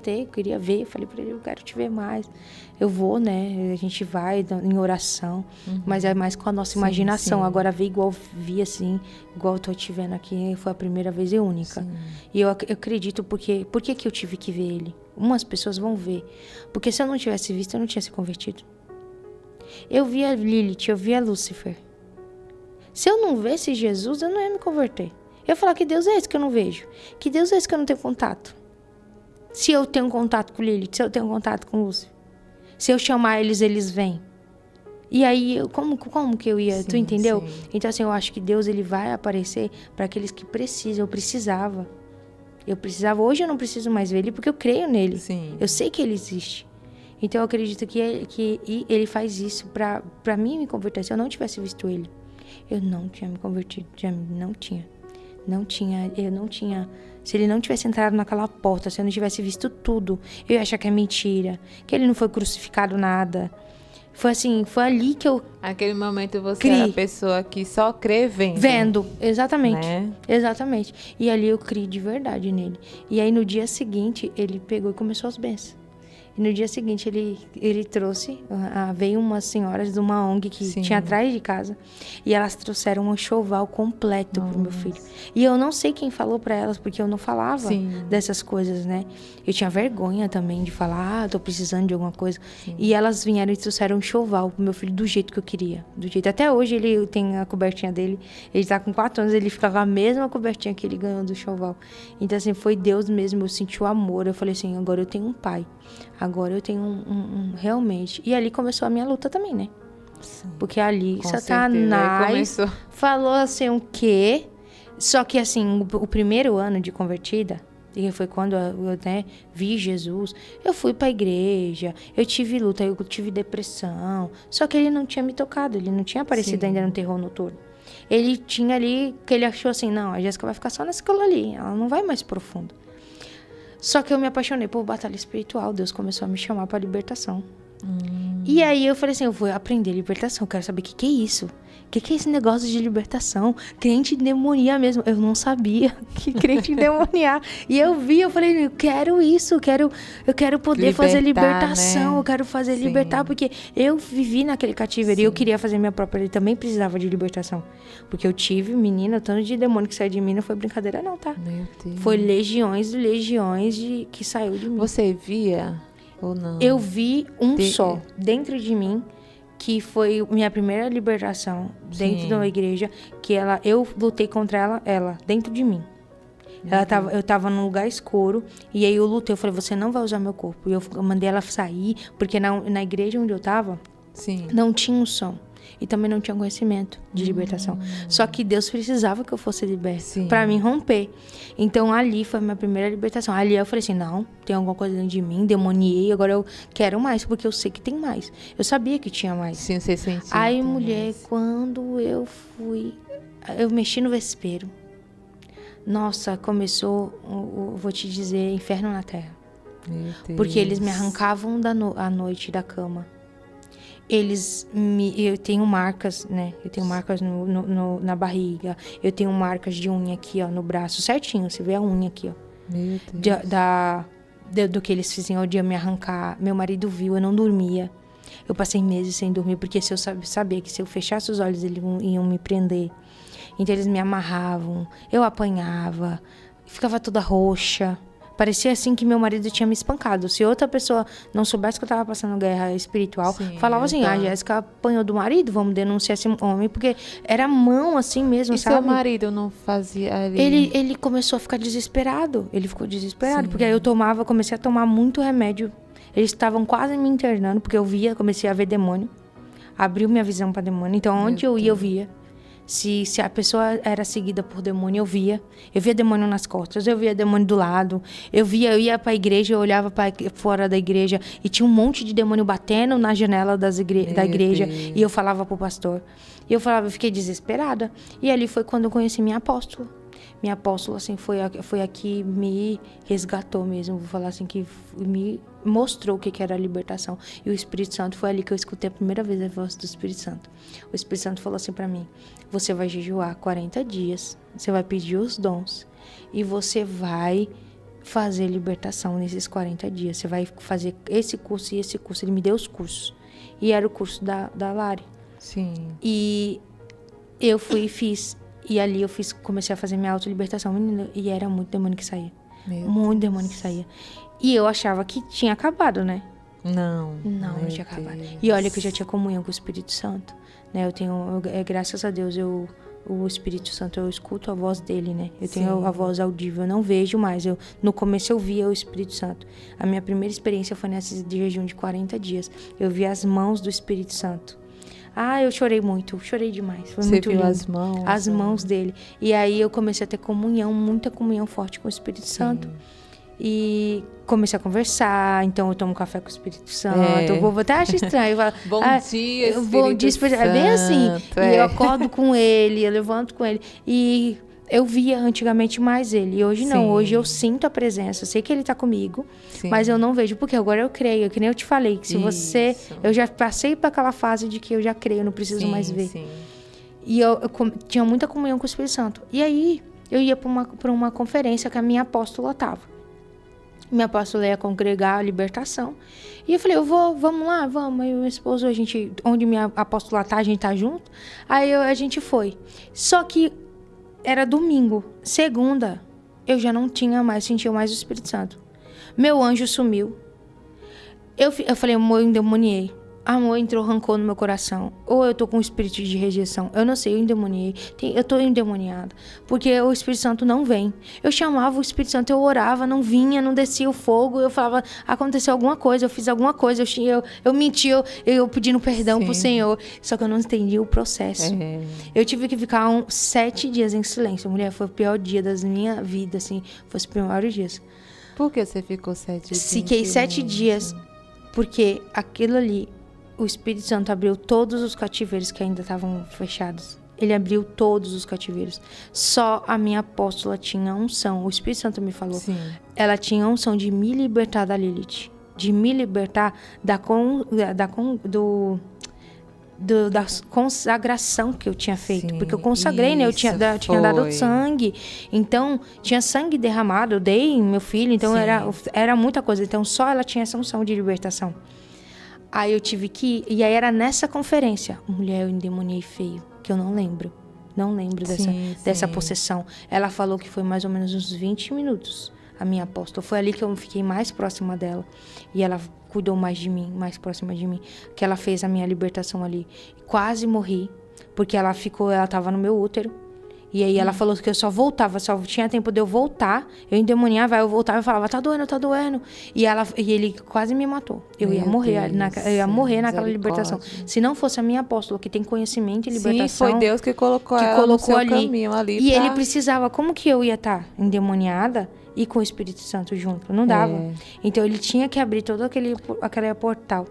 ver. Eu falei pra ele, eu quero te ver mais. Eu vou, né? A gente vai em oração. Mas é mais com a nossa imaginação. Sim. Agora ver igual vi, assim, igual eu tô te vendo aqui, foi a primeira vez e única. Sim. E eu acredito porque... Por que eu tive que ver ele? Umas pessoas vão ver. Porque se eu não tivesse visto, eu não tinha se convertido. Eu vi a Lilith, eu vi a Lúcifer. Se eu não visse Jesus, eu não ia me converter. Eu ia falar, que Deus é esse que eu não vejo? Que Deus é esse que eu não tenho contato? Se eu tenho contato com Lilith, se eu tenho contato com Lúcifer, se eu chamar eles vêm. E aí, como que eu ia? Sim, tu entendeu? Sim. Então, assim, eu acho que Deus, ele vai aparecer para aqueles que precisam. Eu precisava. Hoje eu não preciso mais ver ele porque eu creio nele. Sim. Eu sei que ele existe. Então, eu acredito que ele faz isso para mim me converter. Se eu não tivesse visto ele, eu não tinha me convertido. Eu não tinha. Se ele não tivesse entrado naquela porta, se eu não tivesse visto tudo, eu ia achar que é mentira, que ele não foi crucificado nada. Foi assim, foi ali que eu... Aquele momento você era a pessoa que só crê vendo. Vendo, exatamente. Né? Exatamente. E ali eu criei de verdade nele. E aí no dia seguinte, ele pegou e começou as bênçãos. E no dia seguinte ele trouxe, veio umas senhoras de uma ONG que tinha atrás de casa, e elas trouxeram um enxoval completo pro meu filho. E eu não sei quem falou para elas, porque eu não falava dessas coisas, né? Eu tinha vergonha também de falar, tô precisando de alguma coisa. Sim. E elas vieram e trouxeram um enxoval pro meu filho do jeito que eu queria. Até hoje ele tem a cobertinha dele, ele tá com 4 anos, ele fica com a mesma cobertinha que ele ganhou do enxoval. Então assim, foi Deus mesmo, eu senti o amor, eu falei assim, agora eu tenho um pai. Agora eu tenho realmente... E ali começou a minha luta também, né? Sim. Porque ali com Satanás falou assim, o quê? Só que assim, o primeiro ano de convertida, e foi quando eu vi Jesus, eu fui pra igreja, eu tive luta, eu tive depressão. Só que ele não tinha me tocado, ele não tinha aparecido ainda no terror noturno. Ele tinha ali, que ele achou assim, não, a Jéssica vai ficar só nessa escola ali, ela não vai mais profundo. Só que eu me apaixonei por batalha espiritual. Deus começou a me chamar para libertação. E aí eu falei assim, eu vou aprender libertação. Eu quero saber o que é isso. O que é esse negócio de libertação? Crente endemoniar mesmo. Eu não sabia que crente endemoniar. E eu falei, eu quero isso. Eu quero poder fazer libertação. Né? Eu quero fazer libertar. Porque eu vivi naquele cativeiro. E eu queria fazer minha própria. Eu também precisava de libertação. Porque eu tive, menina, o tanto de demônio que saiu de mim não foi brincadeira não, tá? Meu Deus. Foi legiões que saiu de mim. Você via ou não? Eu vi só dentro de mim, que foi minha primeira libertação dentro de uma igreja, que eu lutei contra ela dentro de mim. Eu tava num lugar escuro, e aí eu lutei, eu falei, você não vai usar meu corpo. E eu mandei ela sair, porque na igreja onde eu tava, não tinha um som. E também não tinha conhecimento de libertação. Só que Deus precisava que eu fosse liberta para mim romper. Então ali foi a minha primeira libertação. Ali eu falei assim, não, tem alguma coisa dentro de mim, demoniei, agora eu quero mais, porque eu sei que tem mais. Eu sabia que tinha mais. Sim, você sentiu. Aí, mulher, quando eu mexi no vespeiro. Nossa, começou, vou te dizer, inferno na terra. Meu Deus. Porque eles me arrancavam à noite da cama. Eu tenho marcas, né? Eu tenho marcas na barriga. Eu tenho marcas de unha aqui, ó, no braço. Certinho, você vê a unha aqui, ó. Meu Deus. Do que eles fizeram de me arrancar. Meu marido viu, eu não dormia. Eu passei meses sem dormir, porque se eu sabia que se eu fechasse os olhos, eles iam me prender. Então eles me amarravam, eu apanhava, ficava toda roxa. Parecia assim que meu marido tinha me espancado. Se outra pessoa não soubesse que eu tava passando guerra espiritual, falava assim, a Jéssica apanhou do marido, vamos denunciar esse homem, porque era mão assim mesmo, sabe? E seu marido não fazia ali? Ele começou a ficar desesperado. Ele ficou desesperado, porque aí eu comecei a tomar muito remédio. Eles estavam quase me internando, porque comecei a ver demônio. Abriu minha visão para demônio. Então, onde eu ia, eu via. Se a pessoa era seguida por demônio, eu via. Eu via demônio nas costas, eu via demônio do lado. Eu ia para a igreja, eu olhava para fora da igreja e tinha um monte de demônio batendo na janela da igreja. Deus. E eu falava pro pastor. E eu fiquei desesperada. E ali foi quando eu conheci minha apóstola. Minha apóstola, assim, foi a que me resgatou mesmo. Vou falar assim, que me mostrou o que era a libertação. E o Espírito Santo, foi ali que eu escutei a primeira vez a voz do Espírito Santo. O Espírito Santo falou assim pra mim: você vai jejuar 40 dias, você vai pedir os dons e você vai fazer libertação nesses 40 dias. Você vai fazer esse curso e esse curso. Ele me deu os cursos. E era o curso da Lari. Sim. E eu fui e fiz. E ali comecei a fazer minha autolibertação, menina, e era muito demônio que saía. Muito demônio que saía. E eu achava que tinha acabado, né? Não tinha acabado. E olha que eu já tinha comunhão com o Espírito Santo, né? Graças a Deus, o Espírito Santo, eu escuto a voz dele, né? Eu tenho a voz audível, eu não vejo mais. No começo eu via o Espírito Santo. A minha primeira experiência foi nesse jejum de 40 dias. Eu vi as mãos do Espírito Santo. Eu chorei muito, chorei demais. Foi muito lindo. Você viu as mãos dele. E aí eu comecei a ter comunhão, muita comunhão forte com o Espírito Santo. E comecei a conversar, então eu tomo café com o Espírito Santo. Eu vou até achar estranho. Bom dia, Espírito Santo. É bem assim. E eu acordo com ele, eu levanto com ele. E eu via antigamente mais ele. E hoje não. Hoje eu sinto a presença. Eu sei que ele tá comigo, mas eu não vejo. Porque agora eu creio. Que nem eu te falei. Que se você... Eu já passei para aquela fase de que eu já creio, não preciso mais ver. E eu tinha muita comunhão com o Espírito Santo. E aí, eu ia para uma conferência que a minha apóstola estava. Minha apóstola ia congregar a libertação. E eu falei, vamos lá, vamos. Aí o meu esposo, onde minha apóstola tá, a gente tá junto. Aí a gente foi. Só que era domingo. Segunda, eu já não sentia mais o Espírito Santo. Meu anjo sumiu. Eu falei, amor, eu endemoniei. Amor, entrou rancor no meu coração. Ou eu tô com um espírito de rejeição. Eu não sei, eu endemoniei. Eu tô endemoniada. Porque o Espírito Santo não vem. Eu chamava o Espírito Santo, eu orava, não vinha, não descia o fogo. Eu falava, aconteceu alguma coisa, eu fiz alguma coisa. Eu menti, eu pedindo perdão pro Senhor. Só que eu não entendi o processo. Eu tive que ficar 7 dias em silêncio. Mulher, foi o pior dia da minha vida, assim. Foi os primeiros dias. Por que você ficou 7 dias? Fiquei 7 dias. Porque aquilo ali... O Espírito Santo abriu todos os cativeiros que ainda estavam fechados. Ele abriu todos os cativeiros. Só a minha apóstola tinha unção. O Espírito Santo me falou. Ela tinha unção de me libertar da Lilith. De me libertar da consagração que eu tinha feito. Porque eu consagrei, né? Eu tinha dado sangue. Então, tinha sangue derramado. Eu dei meu filho. Então, era muita coisa. Então, só ela tinha essa unção de libertação. Aí eu tive que ir, e aí era nessa conferência. Mulher, eu endemoniei feio, que eu não lembro. Não lembro dessa possessão. Ela falou que foi mais ou menos uns 20 minutos, a minha apóstola. Foi ali que eu fiquei mais próxima dela. E ela cuidou mais de mim, mais próxima de mim. Que ela fez a minha libertação ali. Quase morri, porque ela tava no meu útero. E aí ela falou que eu só tinha tempo de eu voltar. Eu endemoniava, eu voltava e falava, tá doendo. E ele quase me matou. Eu ia morrer naquela libertação. Se não fosse a minha apóstola, que tem conhecimento e libertação. Foi Deus que colocou ela no seu caminho ali. E ele precisava, como que eu ia estar endemoniada e com o Espírito Santo junto? Não dava. Então ele tinha que abrir todo aquele portal.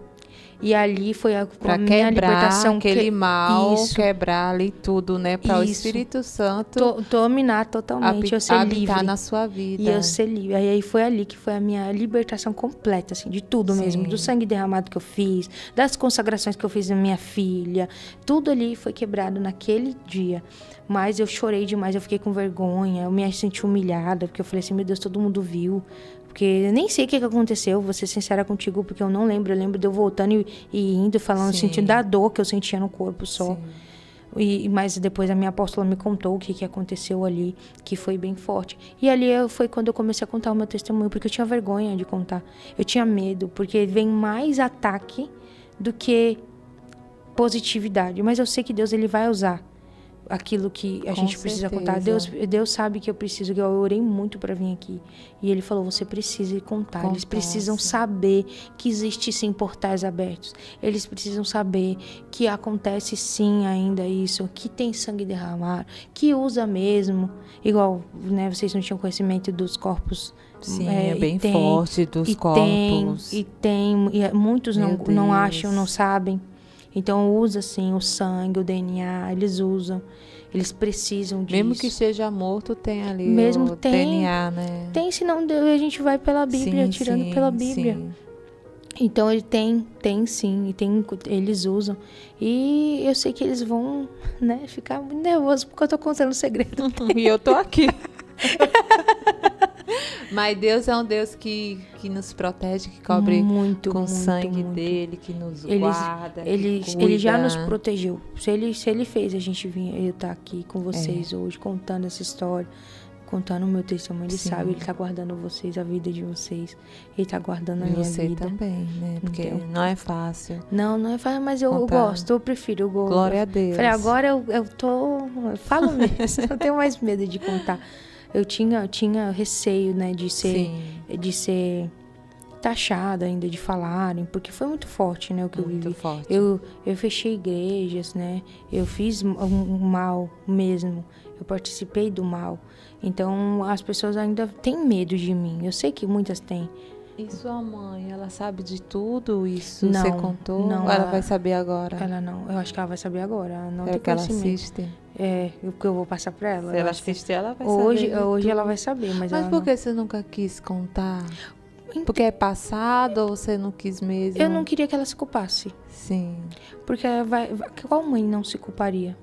E ali foi a minha libertação. Aquele mal, quebrar ali tudo, né? Para o Espírito Santo dominar totalmente, eu ser livre. Habitar na sua vida. E eu ser livre. Aí foi ali que foi a minha libertação completa, assim, de tudo mesmo. Do sangue derramado que eu fiz, das consagrações que eu fiz na minha filha. Tudo ali foi quebrado naquele dia. Mas eu chorei demais, eu fiquei com vergonha, eu me senti humilhada, porque eu falei assim, meu Deus, todo mundo viu. Porque eu nem sei o que aconteceu, vou ser sincera contigo, porque eu não lembro. Eu lembro de eu voltando e indo, falando, sentindo da dor que eu sentia no corpo só. Mas depois a minha apóstola me contou o que aconteceu ali, que foi bem forte. E ali foi quando eu comecei a contar o meu testemunho, porque eu tinha vergonha de contar. Eu tinha medo, porque vem mais ataque do que positividade. Mas eu sei que Deus, ele vai usar aquilo que a gente precisa contar. Deus sabe que eu preciso, que eu orei muito para vir aqui. E ele falou, você precisa contar. Eles precisam saber que existe sim portais abertos. Eles precisam saber que acontece sim ainda isso, que tem sangue derramado, que usa mesmo. Igual, né, vocês não tinham conhecimento dos corpos. Sim, é bem forte dos corpos. E muitos não acham, não sabem. Então usa sim o sangue, o DNA, eles usam. Eles precisam disso. Mesmo que seja morto, tem ali o DNA, né? Tem, senão a gente vai pela Bíblia, tirando pela Bíblia. Sim. Então ele tem sim, eles usam. E eu sei que eles vão, né, ficar muito nervosos porque eu tô contando o segredo. E eu tô aqui. Mas Deus é um Deus que nos protege, que cobre com o sangue dele, que nos guarda, Ele já nos protegeu. Se ele fez a gente vir, eu estar aqui com vocês hoje, contando essa história, contando o meu testemunho, ele sabe, ele está guardando vocês, a vida de vocês. Ele está guardando a minha vida. E você também, né? Porque então, não é fácil. Não é fácil, mas eu gosto, eu prefiro. Glória a Deus. Falei, agora eu tô... Falo mesmo, não tenho mais medo de contar. Eu tinha receio, né, de ser taxada ainda, de falarem, porque foi muito forte, né, o que eu vivi. Forte. Eu fechei igrejas, né, eu fiz um mal mesmo, eu participei do mal. Então, as pessoas ainda têm medo de mim, eu sei que muitas têm. E sua mãe, ela sabe de tudo isso? Não, você contou? Não, ou ela vai saber agora? Ela não, eu acho que ela vai saber agora. Ela não tem que ela assiste? Porque eu vou passar pra ela. Se ela assistir, ela vai saber. Hoje ela vai saber, mas por que você nunca quis contar? Porque é passado ou você não quis mesmo? Eu não queria que ela se culpasse. Sim. Porque qual mãe não se culparia?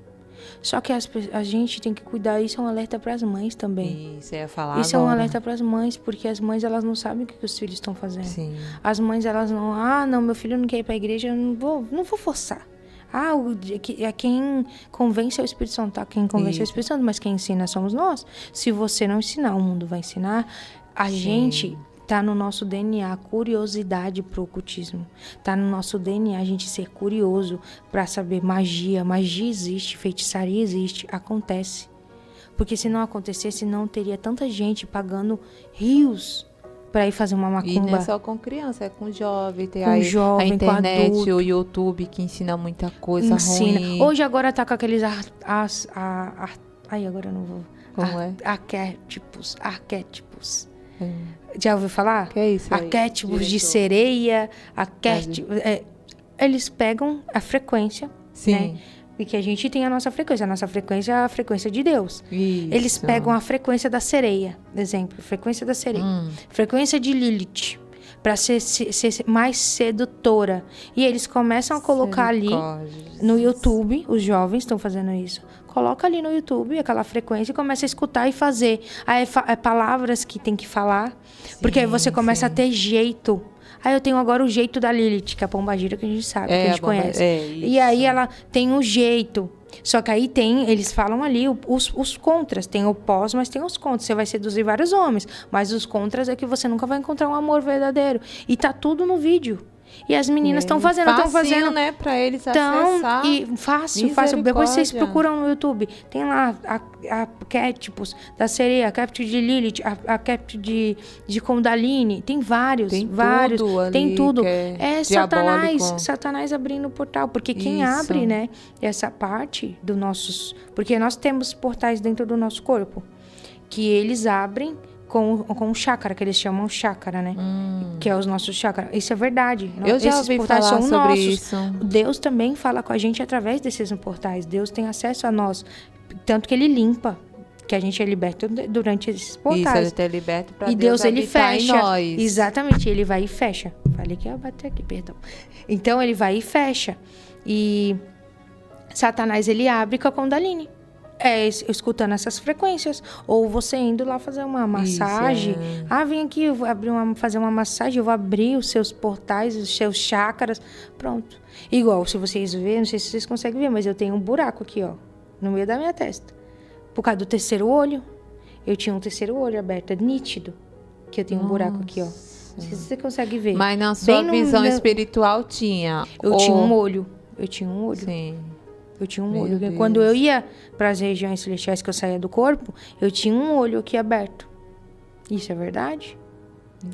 Só que a gente tem que cuidar, isso é um alerta para as mães também. Isso, eu ia falar Isso agora. É um alerta para as mães, porque as mães, elas não sabem o que os filhos estão fazendo. Sim. As mães, elas não, meu filho não quer ir para a igreja, eu não vou forçar. Quem convence é o Espírito Santo, tá? Quem convence é o Espírito Santo, mas quem ensina somos nós. Se você não ensinar, o mundo vai ensinar. A gente... Tá no nosso DNA curiosidade pro ocultismo. Tá no nosso DNA a gente ser curioso para saber magia. Magia existe, feitiçaria existe, acontece. Porque se não acontecesse, não teria tanta gente pagando rios para ir fazer uma macumba. E não é só com criança, é com jovem. Tem com jovem, a internet, com o YouTube que ensina muita coisa ruim. Hoje agora tá com aqueles agora eu não vou. Como é? Arquétipos. Já ouviu falar? Que é isso aí? Arquétipos de sereia, eles pegam a frequência, né? E que a gente tem a nossa frequência. A nossa frequência é a frequência de Deus. Isso. Eles pegam a frequência da sereia, exemplo, frequência da sereia. Frequência de Lilith, para ser mais sedutora. E eles começam a colocar ali no YouTube, os jovens estão fazendo isso. Coloca ali no YouTube aquela frequência e começa a escutar e fazer. Aí palavras que tem que falar. Porque aí você começa a ter jeito. Aí eu tenho agora o jeito da Lilith, que é a pombagira que a gente sabe, que a gente conhece. E aí ela tem um jeito. Só que aí eles falam ali os contras. Tem o pós, mas tem os contras. Você vai seduzir vários homens. Mas os contras é que você nunca vai encontrar um amor verdadeiro. E tá tudo no vídeo. E as meninas estão fazendo, né, para eles acessar. E fácil. Depois vocês procuram no YouTube. Tem lá arquétipos da sereia, arquétipo de Lilith, arquétipo de Kundalini. Tem vários. Tudo ali, tem tudo. É Satanás abrindo o portal. Porque quem abre, né, essa parte dos nossos... Porque nós temos portais dentro do nosso corpo. Que eles abrem com o chácara, que eles chamam chácara, né? Que é os nossos chácaras. Isso é verdade. Eu já ouvi falar sobre isso. Deus também fala com a gente através desses portais. Deus tem acesso a nós. Tanto que ele limpa, que a gente é liberto durante esses portais. Isso, ele é liberto para Deus ele fecha. Em nós. Exatamente, ele vai e fecha. Falei que ia bater aqui, perdão. Então, ele vai e fecha. E Satanás, ele abre com a Kundalini. escutando essas frequências. Ou você indo lá fazer uma massagem. Vem aqui, eu vou fazer uma massagem, eu vou abrir os seus portais, os seus chakras. Pronto. Igual, se vocês verem, não sei se vocês conseguem ver, mas eu tenho um buraco aqui, ó, no meio da minha testa. Por causa do terceiro olho. Eu tinha um terceiro olho aberto, é nítido. Que eu tenho um buraco aqui, ó. Não sei se você consegue ver. Mas na sua visão espiritual tinha? Eu tinha um olho. Sim. Eu tinha um olho. Quando eu ia para as regiões celestiais que eu saía do corpo, eu tinha um olho aqui aberto. Isso é verdade?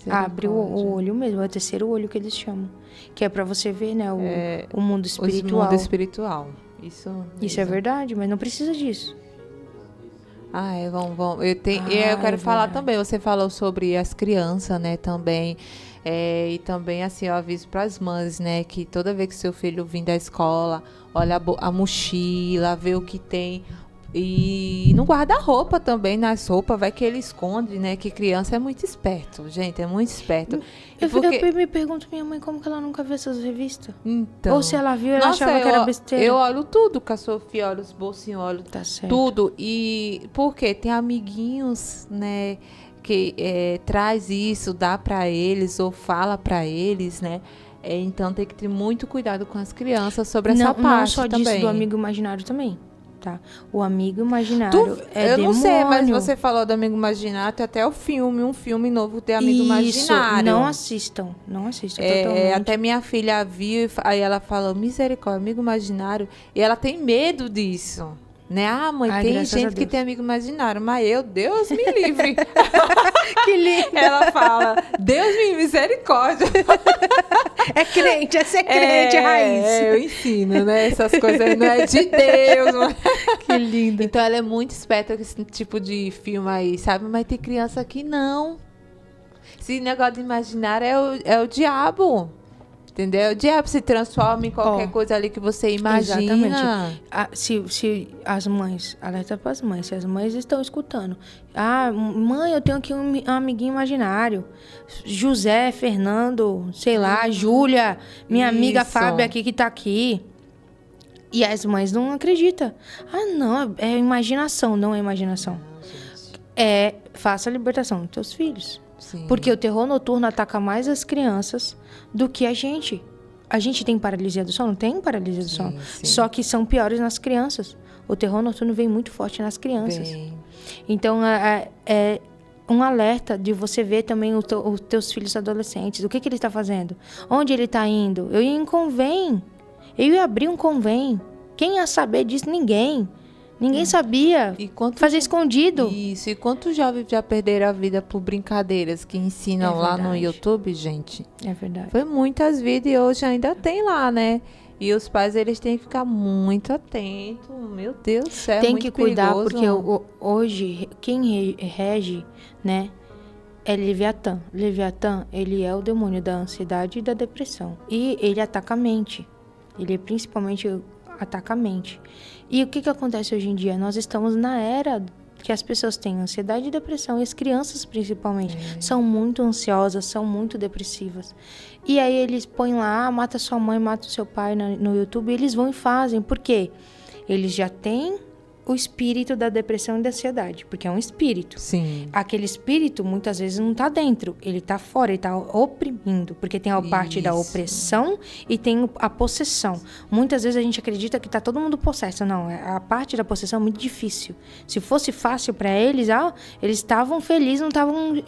Abre o olho mesmo, é o terceiro olho que eles chamam. Que é para você ver, né, o mundo espiritual. O mundo espiritual. Isso é verdade, mas não precisa disso. Vamos. Eu quero falar também. Você falou sobre as crianças, né, também. E também, assim, eu aviso para as mães, né, que toda vez que seu filho vir da escola, olha a mochila, vê o que tem. E no guarda-roupa também, nas roupas, vai que ele esconde, né, que criança é muito esperto, gente, é muito esperto. Eu me pergunto, minha mãe, como que ela nunca viu essas revistas? Então, ou se ela viu, ela achava que era besteira. Eu olho tudo com a Sofia, olho os bolsinhos, olho certo. Tudo. E porque tem amiguinhos, né, que traz isso, dá para eles ou fala para eles, né? Então tem que ter muito cuidado com as crianças sobre essa parte também. Não só disso, do amigo imaginário também, tá? O amigo imaginário eu não sei, mas você falou do amigo imaginário, tem até um filme novo de amigo imaginário. Não assistam totalmente. Até minha filha viu, aí ela falou, misericórdia, amigo imaginário, e ela tem medo disso. Né? Mãe, tem gente que tem amigo imaginário, mas Deus me livre. Que lindo. Ela fala, Deus me misericórdia. É crente, essa é crente, raiz. Eu ensino, né? Essas coisas não é de Deus. Mas... Que lindo. Então ela é muito esperta com esse tipo de filme aí, sabe? Mas tem criança que não. Esse negócio de imaginário é o diabo. Entendeu? O diabo se transforma em qualquer coisa ali que você imagina. Exatamente. Se as mães, alerta para as mães, se as mães estão escutando. Mãe, eu tenho aqui um amiguinho imaginário. José, Fernando, sei lá, Júlia, minha amiga Fábia aqui que tá aqui. E as mães não acreditam. Não, é imaginação, não é imaginação. Faça a libertação dos teus filhos. Sim. Porque o terror noturno ataca mais as crianças do que a gente. A gente tem paralisia do sono? Tem paralisia do sono. Sim. Só que são piores nas crianças. O terror noturno vem muito forte nas crianças. Então, é um alerta de você ver também os teus filhos adolescentes. O que ele está fazendo? Onde ele está indo? Eu ia em convém. Eu ia abrir um convém. Quem ia saber disso? Ninguém. Ninguém sabia fazer escondido. Isso. E quantos jovens já perderam a vida por brincadeiras que ensinam lá no YouTube, gente? É verdade. Foi muitas vidas e hoje ainda tem lá, né? E os pais, eles têm que ficar muito atentos. Meu Deus do céu, tem muito que cuidar, perigoso. Porque hoje, quem rege, né, é Leviatã. Leviatã, ele é o demônio da ansiedade e da depressão. E ele ataca a mente. Ele principalmente ataca a mente. E o que acontece hoje em dia? Nós estamos na era que as pessoas têm ansiedade e depressão, e as crianças principalmente são muito ansiosas, são muito depressivas. E aí eles põem lá, mata sua mãe, mata o seu pai no YouTube, e eles vão e fazem. Por quê? Eles já têm o espírito da depressão e da ansiedade, porque é um espírito. Sim. Aquele espírito, muitas vezes, não está dentro, ele está fora, ele está oprimindo, porque tem a parte da opressão e tem a possessão. Muitas vezes a gente acredita que está todo mundo possesso. Não, a parte da possessão é muito difícil. Se fosse fácil para eles, eles estavam felizes, não estavam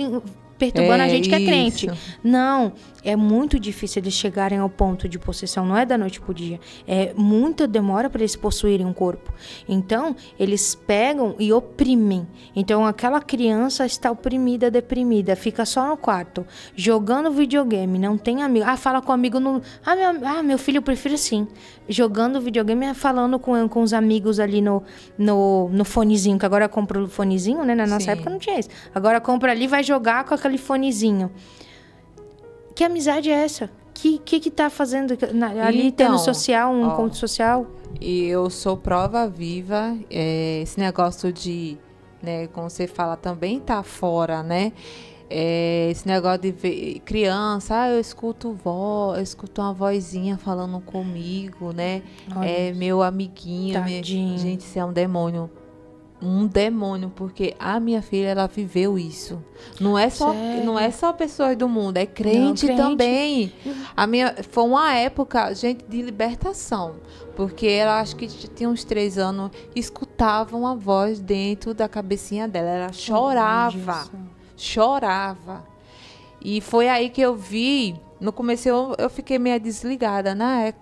perturbando a gente que é crente. Não, é muito difícil eles chegarem ao ponto de possessão, não é da noite pro dia. É muita demora para eles possuírem um corpo. Então, eles pegam e oprimem. Então, aquela criança está oprimida, deprimida, fica só no quarto, jogando videogame, não tem amigo. Fala com o amigo no... meu filho, eu prefiro assim. Jogando videogame, falando com os amigos ali no fonezinho, que agora compra o fonezinho, né? Na nossa época não tinha isso. Agora compra ali, vai jogar com aquele fonezinho. Que amizade é essa? Que tá fazendo ali, tendo social, um encontro social? E eu sou prova viva, esse negócio de, né, como você fala, também tá fora, né? Esse negócio de ver criança, eu escuto uma vozinha falando comigo, né? Meu amiguinho. Tadinho. Gente, isso é um demônio. um demônio, porque a minha filha, ela viveu isso. Não é só pessoas do mundo, é crente também. Foi uma época, gente, de libertação, porque ela, acho que tinha uns 3 anos, escutava uma voz dentro da cabecinha dela, ela chorava. E foi aí que eu vi. No começo eu fiquei meio desligada, né?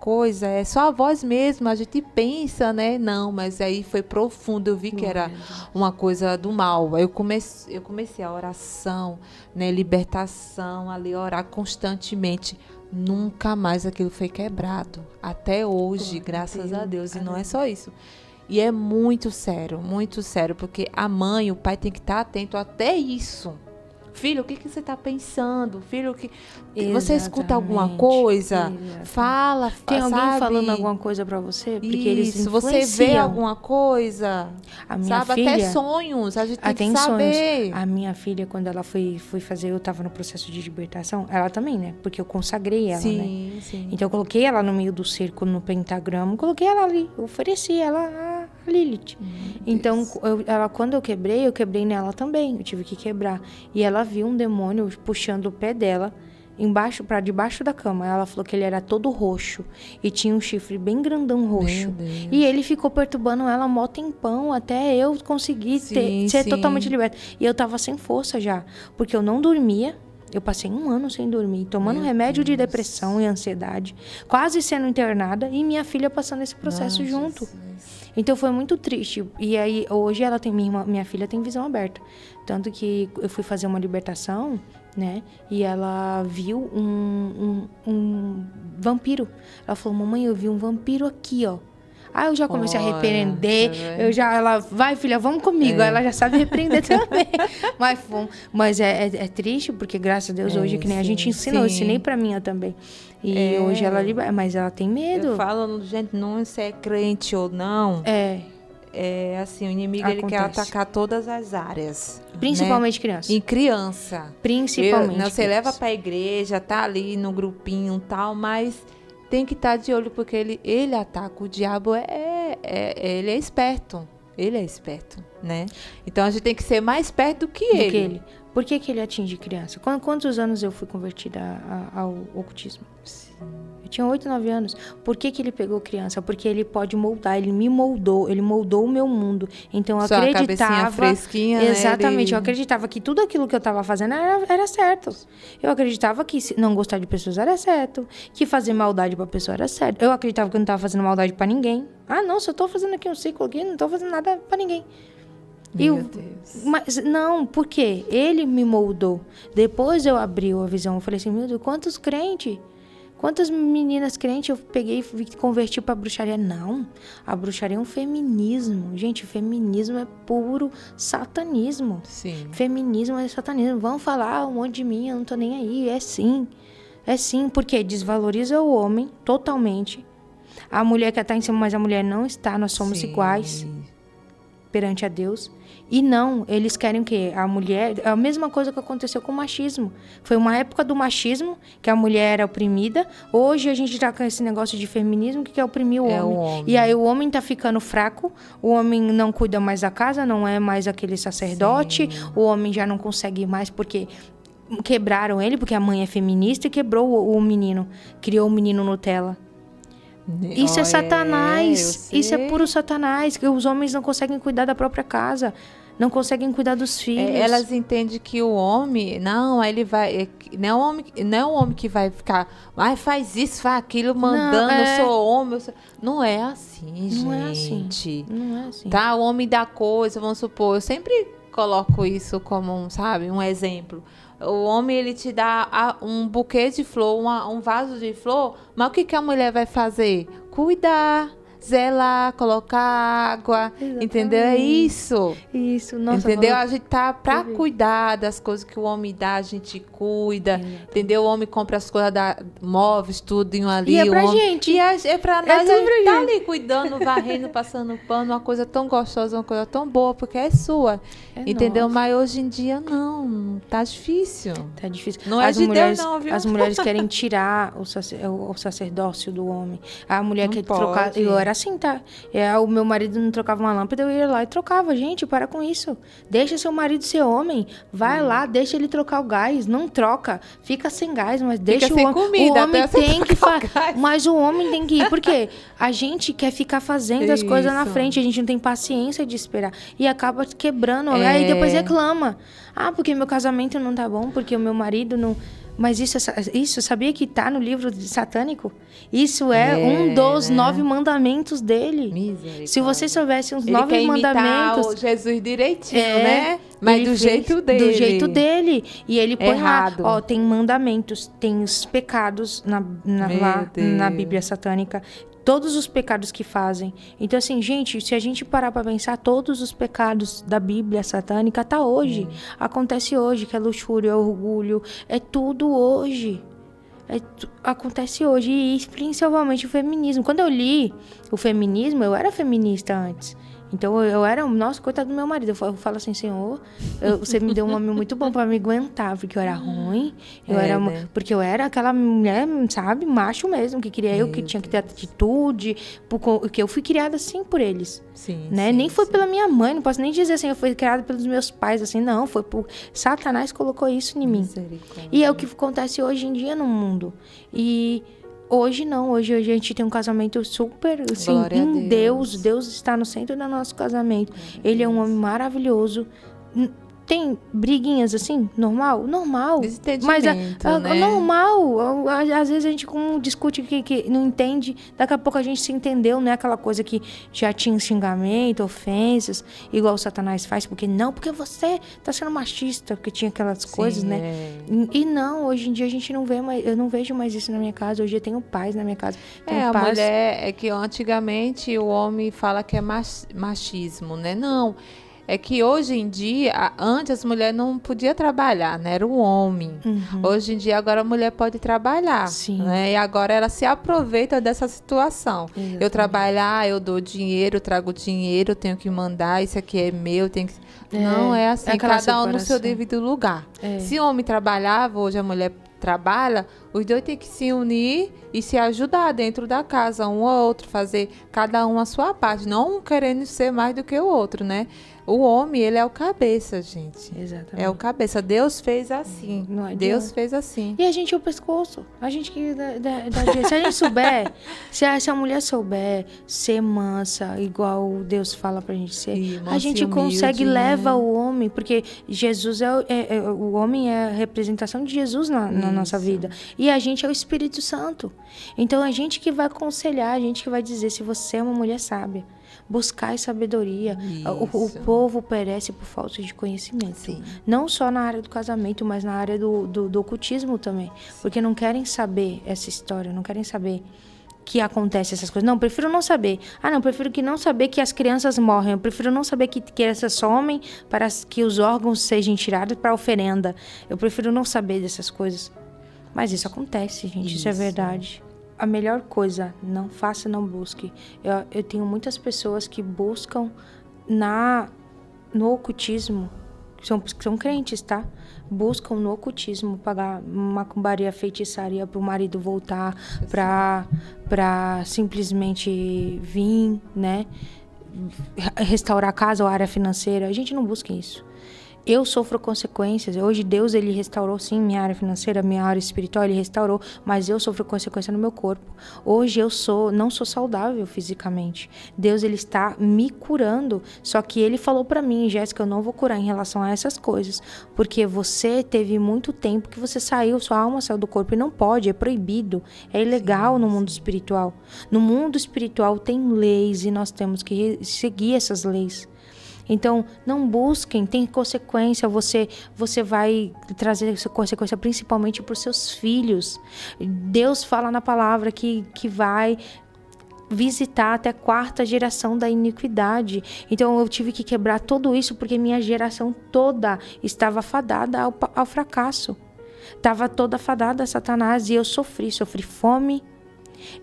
É só a voz mesmo, a gente pensa, né? Não, mas aí foi profundo, eu vi que era uma coisa do mal. Aí eu comecei a oração, né? Libertação, ali, orar constantemente. Nunca mais aquilo foi quebrado. Até hoje, graças a Deus. E não é só isso. E é muito sério, porque a mãe, o pai tem que estar atento até isso. Filho, o que você está pensando? Filho, você escuta alguma coisa? Fala, tem alguém sabe? falando alguma coisa para você? Porque eles você vê alguma coisa? A minha filha, até sonhos, a gente tem que saber. Sonhos. A minha filha, quando ela foi fazer, eu estava no processo de libertação, ela também, né? Porque eu consagrei ela, né? Sim. Então eu coloquei ela no meio do círculo, no pentagrama, coloquei ela ali, eu ofereci ela a Lilith. Então, quando eu quebrei nela também, eu tive que quebrar. E ela viu um demônio puxando o pé dela para debaixo da cama. Ela falou que ele era todo roxo e tinha um chifre bem grandão roxo. E ele ficou perturbando ela mó tempão até eu conseguir ser totalmente liberta. E eu tava sem força já, porque eu não dormia. Eu passei 1 ano sem dormir, tomando remédio de depressão e ansiedade, quase sendo internada, e minha filha passando esse processo junto. Então foi muito triste. E aí hoje minha filha tem visão aberta. Tanto que eu fui fazer uma libertação, né? E ela viu um vampiro. Ela falou: mamãe, eu vi um vampiro aqui, ó. Aí eu já comecei a repreender. Ela, vai, filha, vamos comigo. Ela já sabe repreender também. Mas é triste, porque graças a Deus hoje, que nem a gente ensinou, eu ensinei pra minha também. E hoje ela libera, mas ela tem medo. Eu falo, gente, não se é crente ou não. É assim, o inimigo ele quer atacar todas as áreas. Principalmente criança. Em criança. Principalmente. Você leva pra igreja, tá ali no grupinho e tal, mas tem que estar de olho, porque ele ataca. O diabo ele é esperto. Ele é esperto, né? Então a gente tem que ser mais esperto do que ele. Por que ele atinge criança? Quantos anos eu fui convertida ao ocultismo? Eu tinha 8, 9 anos. Por que ele pegou criança? Porque ele pode moldar, ele me moldou, ele moldou o meu mundo. Então eu acreditava... Sua cabecinha fresquinha, exatamente, né? eu acreditava que tudo aquilo que eu estava fazendo era certo. Eu acreditava que não gostar de pessoas era certo, que fazer maldade pra pessoa era certo. Eu acreditava que eu não estava fazendo maldade pra ninguém. Ah, não, se eu tô fazendo aqui um ciclo aqui, não tô fazendo nada pra ninguém. Meu Deus. Mas não, por quê? Ele me moldou. Depois eu abri a visão, eu falei assim, meu Deus, quantos crentes... Quantas meninas crentes eu peguei e converti pra bruxaria? Não, a bruxaria é um feminismo. Gente, feminismo é puro satanismo. Sim. Feminismo é satanismo. Vão falar um monte de mim, eu não tô nem aí. É sim, porque desvaloriza o homem totalmente. A mulher quer estar em cima, mas a mulher não está. Nós somos iguais perante a Deus. E não, eles querem o quê? A mulher... É a mesma coisa que aconteceu com o machismo. Foi uma época do machismo, que a mulher era oprimida. Hoje a gente tá com esse negócio de feminismo que quer oprimir o homem. E aí o homem tá ficando fraco, o homem não cuida mais da casa, não é mais aquele sacerdote, o homem já não consegue mais porque... Quebraram ele, porque a mãe é feminista e quebrou o menino. Criou o menino Nutella. Isso é Satanás. Isso é puro Satanás. Que os homens não conseguem cuidar da própria casa. Não conseguem cuidar dos filhos. Elas entendem que o homem... Não, ele vai... Não é o homem que vai ficar... Ai, faz isso, faz aquilo, mandando, eu sou homem. Eu sou... Não é assim, gente. Não é assim. Tá? O homem dá coisa, vamos supor. Eu sempre coloco isso como, um exemplo. O homem, ele te dá um buquê de flor, um vaso de flor, mas o que a mulher vai fazer? Cuidar, zelar, colocar água, entendeu? É isso. Isso, nossa. Entendeu? A gente tá pra cuidar das coisas que o homem dá, a gente cuida, entendeu? O homem compra as coisas, móveis, tudo ali. E é pra gente. E é pra nós, a gente tá ali cuidando, varrendo, passando pano, uma coisa tão gostosa, uma coisa tão boa, porque é sua, entendeu? Nossa. Mas hoje em dia, não tá difícil. Tá difícil. Não é de Deus não, viu? As mulheres querem tirar o sacerdócio do homem. A mulher quer trocar... Eu era assim, tá? O meu marido não trocava uma lâmpada, eu ia lá e trocava. Gente, para com isso. Deixa seu marido ser homem. Vai lá, deixa ele trocar o gás. Não troca. Fica sem gás, mas deixa o homem... Comida, o homem tem que fazer. Mas o homem tem que ir. Por quê? A gente quer ficar fazendo as coisas na frente. A gente não tem paciência de esperar. E acaba quebrando. Aí depois reclama. Ah, porque meu casamento não tá bom, porque o meu marido não... Mas isso sabia que tá no livro satânico? Isso é um dos 9 mandamentos dele. Se você soubesse os 9 mandamentos... Ele quer Jesus direitinho, né? Mas do jeito dele. Do jeito dele. E ele põe errado. Lá, tem mandamentos, tem os pecados lá na Bíblia satânica. Todos os pecados que fazem. Então, assim, gente, se a gente parar para pensar, todos os pecados da Bíblia satânica tá hoje. Acontece hoje, que é luxúria, é orgulho, é tudo hoje. Acontece hoje. E principalmente o feminismo. Quando eu li o feminismo, eu era feminista antes. Então, eu era... Nossa, coitado do meu marido. Eu falo assim, Senhor, você me deu um homem muito bom para me aguentar. Porque eu era ruim. Porque eu era aquela mulher, sabe? Macho mesmo. Que queria eu, que tinha que ter atitude. Porque eu fui criada assim por eles. Sim, né? Nem foi pela minha mãe. Não posso nem dizer assim, eu fui criada pelos meus pais. Assim, não. Foi por... Satanás colocou isso em mim. E é o que acontece hoje em dia no mundo. E... Hoje não, hoje a gente tem um casamento super, assim, em Deus. Deus está no centro do nosso casamento. Ele é um homem maravilhoso. Tem briguinhas assim, normal? Normal. Mas né? normal. Às vezes a gente discute que não entende. Daqui a pouco a gente se entendeu, né? Aquela coisa que já tinha xingamento, ofensas, igual o Satanás faz. Porque você tá sendo machista, porque tinha aquelas coisas, né? E não, hoje em dia a gente não vê mais, eu não vejo mais isso na minha casa. Hoje eu tenho paz na minha casa. A mulher, é que antigamente o homem fala que é machismo, né? Não. É que hoje em dia, antes as mulheres não podiam trabalhar, né? Era o homem. Hoje em dia, agora a mulher pode trabalhar. Sim. Né? E agora ela se aproveita dessa situação. Exatamente. Eu trabalhar, eu dou dinheiro, eu trago dinheiro, eu tenho que mandar, isso aqui é meu, tem que... Não é assim, cada um no seu devido lugar. Se o homem trabalhava, hoje a mulher trabalha, os dois têm que se unir e se ajudar dentro da casa, um ao outro, fazer cada um a sua parte, não um querendo ser mais do que o outro, né? O homem, ele é o cabeça, gente. Exatamente. É o cabeça. Deus fez assim. Deus fez assim. E a gente é o pescoço. A gente que... se a gente souber, se a mulher souber ser mansa, igual Deus fala pra gente ser, a gente consegue levar o homem, porque Jesus o homem é a representação de Jesus na nossa vida. E a gente é o Espírito Santo. Então, a gente que vai aconselhar, a gente que vai dizer se você é uma mulher sábia. Buscar sabedoria. O povo perece por falta de conhecimento. Sim. Não só na área do casamento, mas na área do ocultismo também. Sim. Porque não querem saber essa história, não querem saber que acontece essas coisas. Não, prefiro não saber. Prefiro que não saber que as crianças morrem. Eu prefiro não saber que crianças somem para que os órgãos sejam tirados para oferenda. Eu prefiro não saber dessas coisas. Mas isso acontece, gente. Isso é verdade. A melhor coisa, não faça, não busque. Eu tenho muitas pessoas que buscam no ocultismo, que são crentes, tá? Buscam no ocultismo pagar macumbaria, feitiçaria para o marido voltar, para simplesmente vir, né? Restaurar a casa ou a área financeira. A gente não busca isso. Eu sofro consequências. Hoje Deus, ele restaurou sim minha área financeira, minha área espiritual, ele restaurou, mas eu sofro consequência no meu corpo. Hoje eu não sou saudável fisicamente. Deus, ele está me curando, só que ele falou para mim, Jéssica, eu não vou curar em relação a essas coisas, porque você teve muito tempo que você saiu, sua alma saiu do corpo e não pode, é proibido, é ilegal no mundo espiritual. No mundo espiritual tem leis e nós temos que seguir essas leis. Então, não busquem, tem consequência, você vai trazer essa consequência principalmente para os seus filhos. Deus fala na palavra que vai visitar até a 4ª geração da iniquidade. Então, eu tive que quebrar tudo isso porque minha geração toda estava fadada ao fracasso. Estava toda fadada a Satanás e eu sofri fome,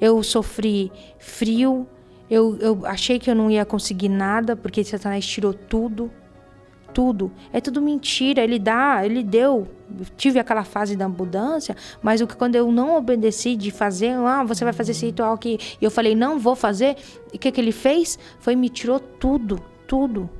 eu sofri frio, eu achei que eu não ia conseguir nada, porque Satanás tirou tudo. Tudo. É tudo mentira. Ele deu. Tive aquela fase da abundância, mas quando eu não obedeci de fazer, você vai fazer esse ritual aqui, e eu falei, não vou fazer, e o que ele fez? Me tirou tudo.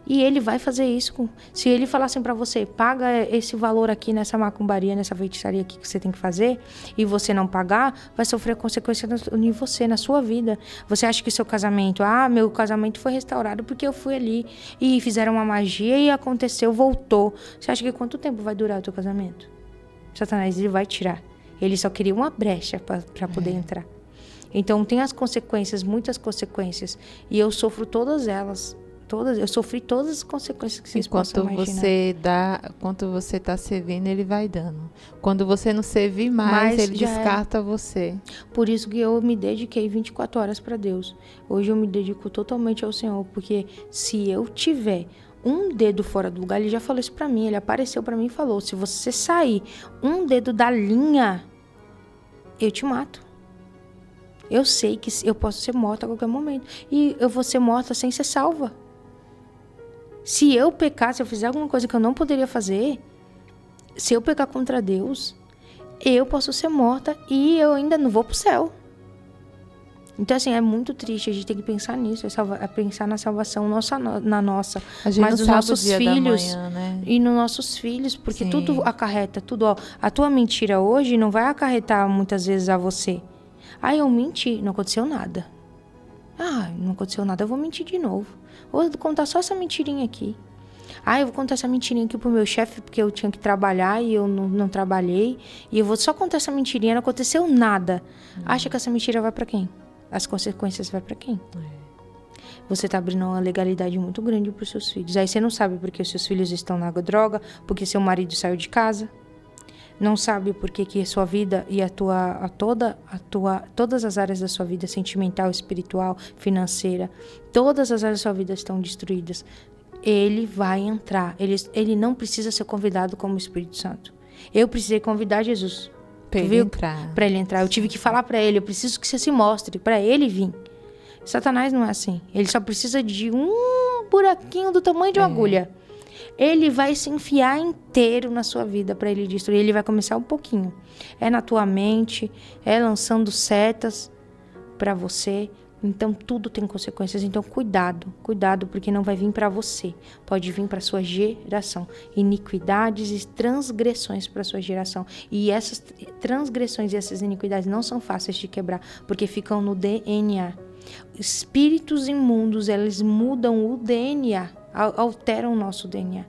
E ele vai fazer isso. Se ele falar assim pra você, paga esse valor aqui nessa macumbaria, nessa feitiçaria aqui que você tem que fazer, e você não pagar, vai sofrer consequência em você, na sua vida. Você acha que seu casamento, meu casamento foi restaurado porque eu fui ali e fizeram uma magia e aconteceu, voltou. Você acha que quanto tempo vai durar o teu casamento? Satanás, ele vai tirar. Ele só queria uma brecha pra poder entrar. Então tem as consequências, muitas consequências, e eu sofro todas elas. Eu sofri todas as consequências que vocês possam imaginar. Quanto você está servindo, ele vai dando. Quando você não servir mais, ele descarta você. Por isso que eu me dediquei 24 horas para Deus. Hoje eu me dedico totalmente ao Senhor, porque se eu tiver um dedo fora do lugar, ele já falou isso para mim, ele apareceu para mim e falou, se você sair um dedo da linha, eu te mato. Eu sei que eu posso ser morta a qualquer momento. E eu vou ser morta sem ser salva. Se eu pecar, se eu fizer alguma coisa que eu não poderia fazer, se eu pecar contra Deus, eu posso ser morta e eu ainda não vou pro céu. Então, assim, é muito triste. A gente tem que pensar nisso, pensar na salvação na nossa, mas dos nossos filhos, manhã, né? E nos nossos filhos, porque tudo acarreta, tudo. A tua mentira hoje não vai acarretar muitas vezes a você. Eu menti, não aconteceu nada. Não aconteceu nada, eu vou mentir de novo. Vou contar só essa mentirinha aqui. Eu vou contar essa mentirinha aqui pro meu chefe, porque eu tinha que trabalhar e eu não trabalhei. E eu vou só contar essa mentirinha, não aconteceu nada. Acha que essa mentira vai pra quem? As consequências vai pra quem? Você tá abrindo uma legalidade muito grande pros seus filhos. Aí você não sabe porque os seus filhos estão na droga, porque seu marido saiu de casa. Não sabe por que a sua vida e todas as áreas da sua vida, sentimental, espiritual, financeira, todas as áreas da sua vida estão destruídas. Ele vai entrar. Ele não precisa ser convidado como Espírito Santo. Eu precisei convidar Jesus. Para ele entrar. Eu tive que falar para ele, eu preciso que você se mostre, para ele vir. Satanás não é assim. Ele só precisa de um buraquinho do tamanho de uma agulha. Ele vai se enfiar inteiro na sua vida para ele destruir. Ele vai começar um pouquinho. É na tua mente, é lançando setas para você. Então, tudo tem consequências. Então, cuidado, porque não vai vir para você. Pode vir para sua geração. Iniquidades e transgressões para sua geração. E essas transgressões e essas iniquidades não são fáceis de quebrar, porque ficam no DNA. Espíritos imundos, eles mudam o DNA. Alteram o nosso DNA.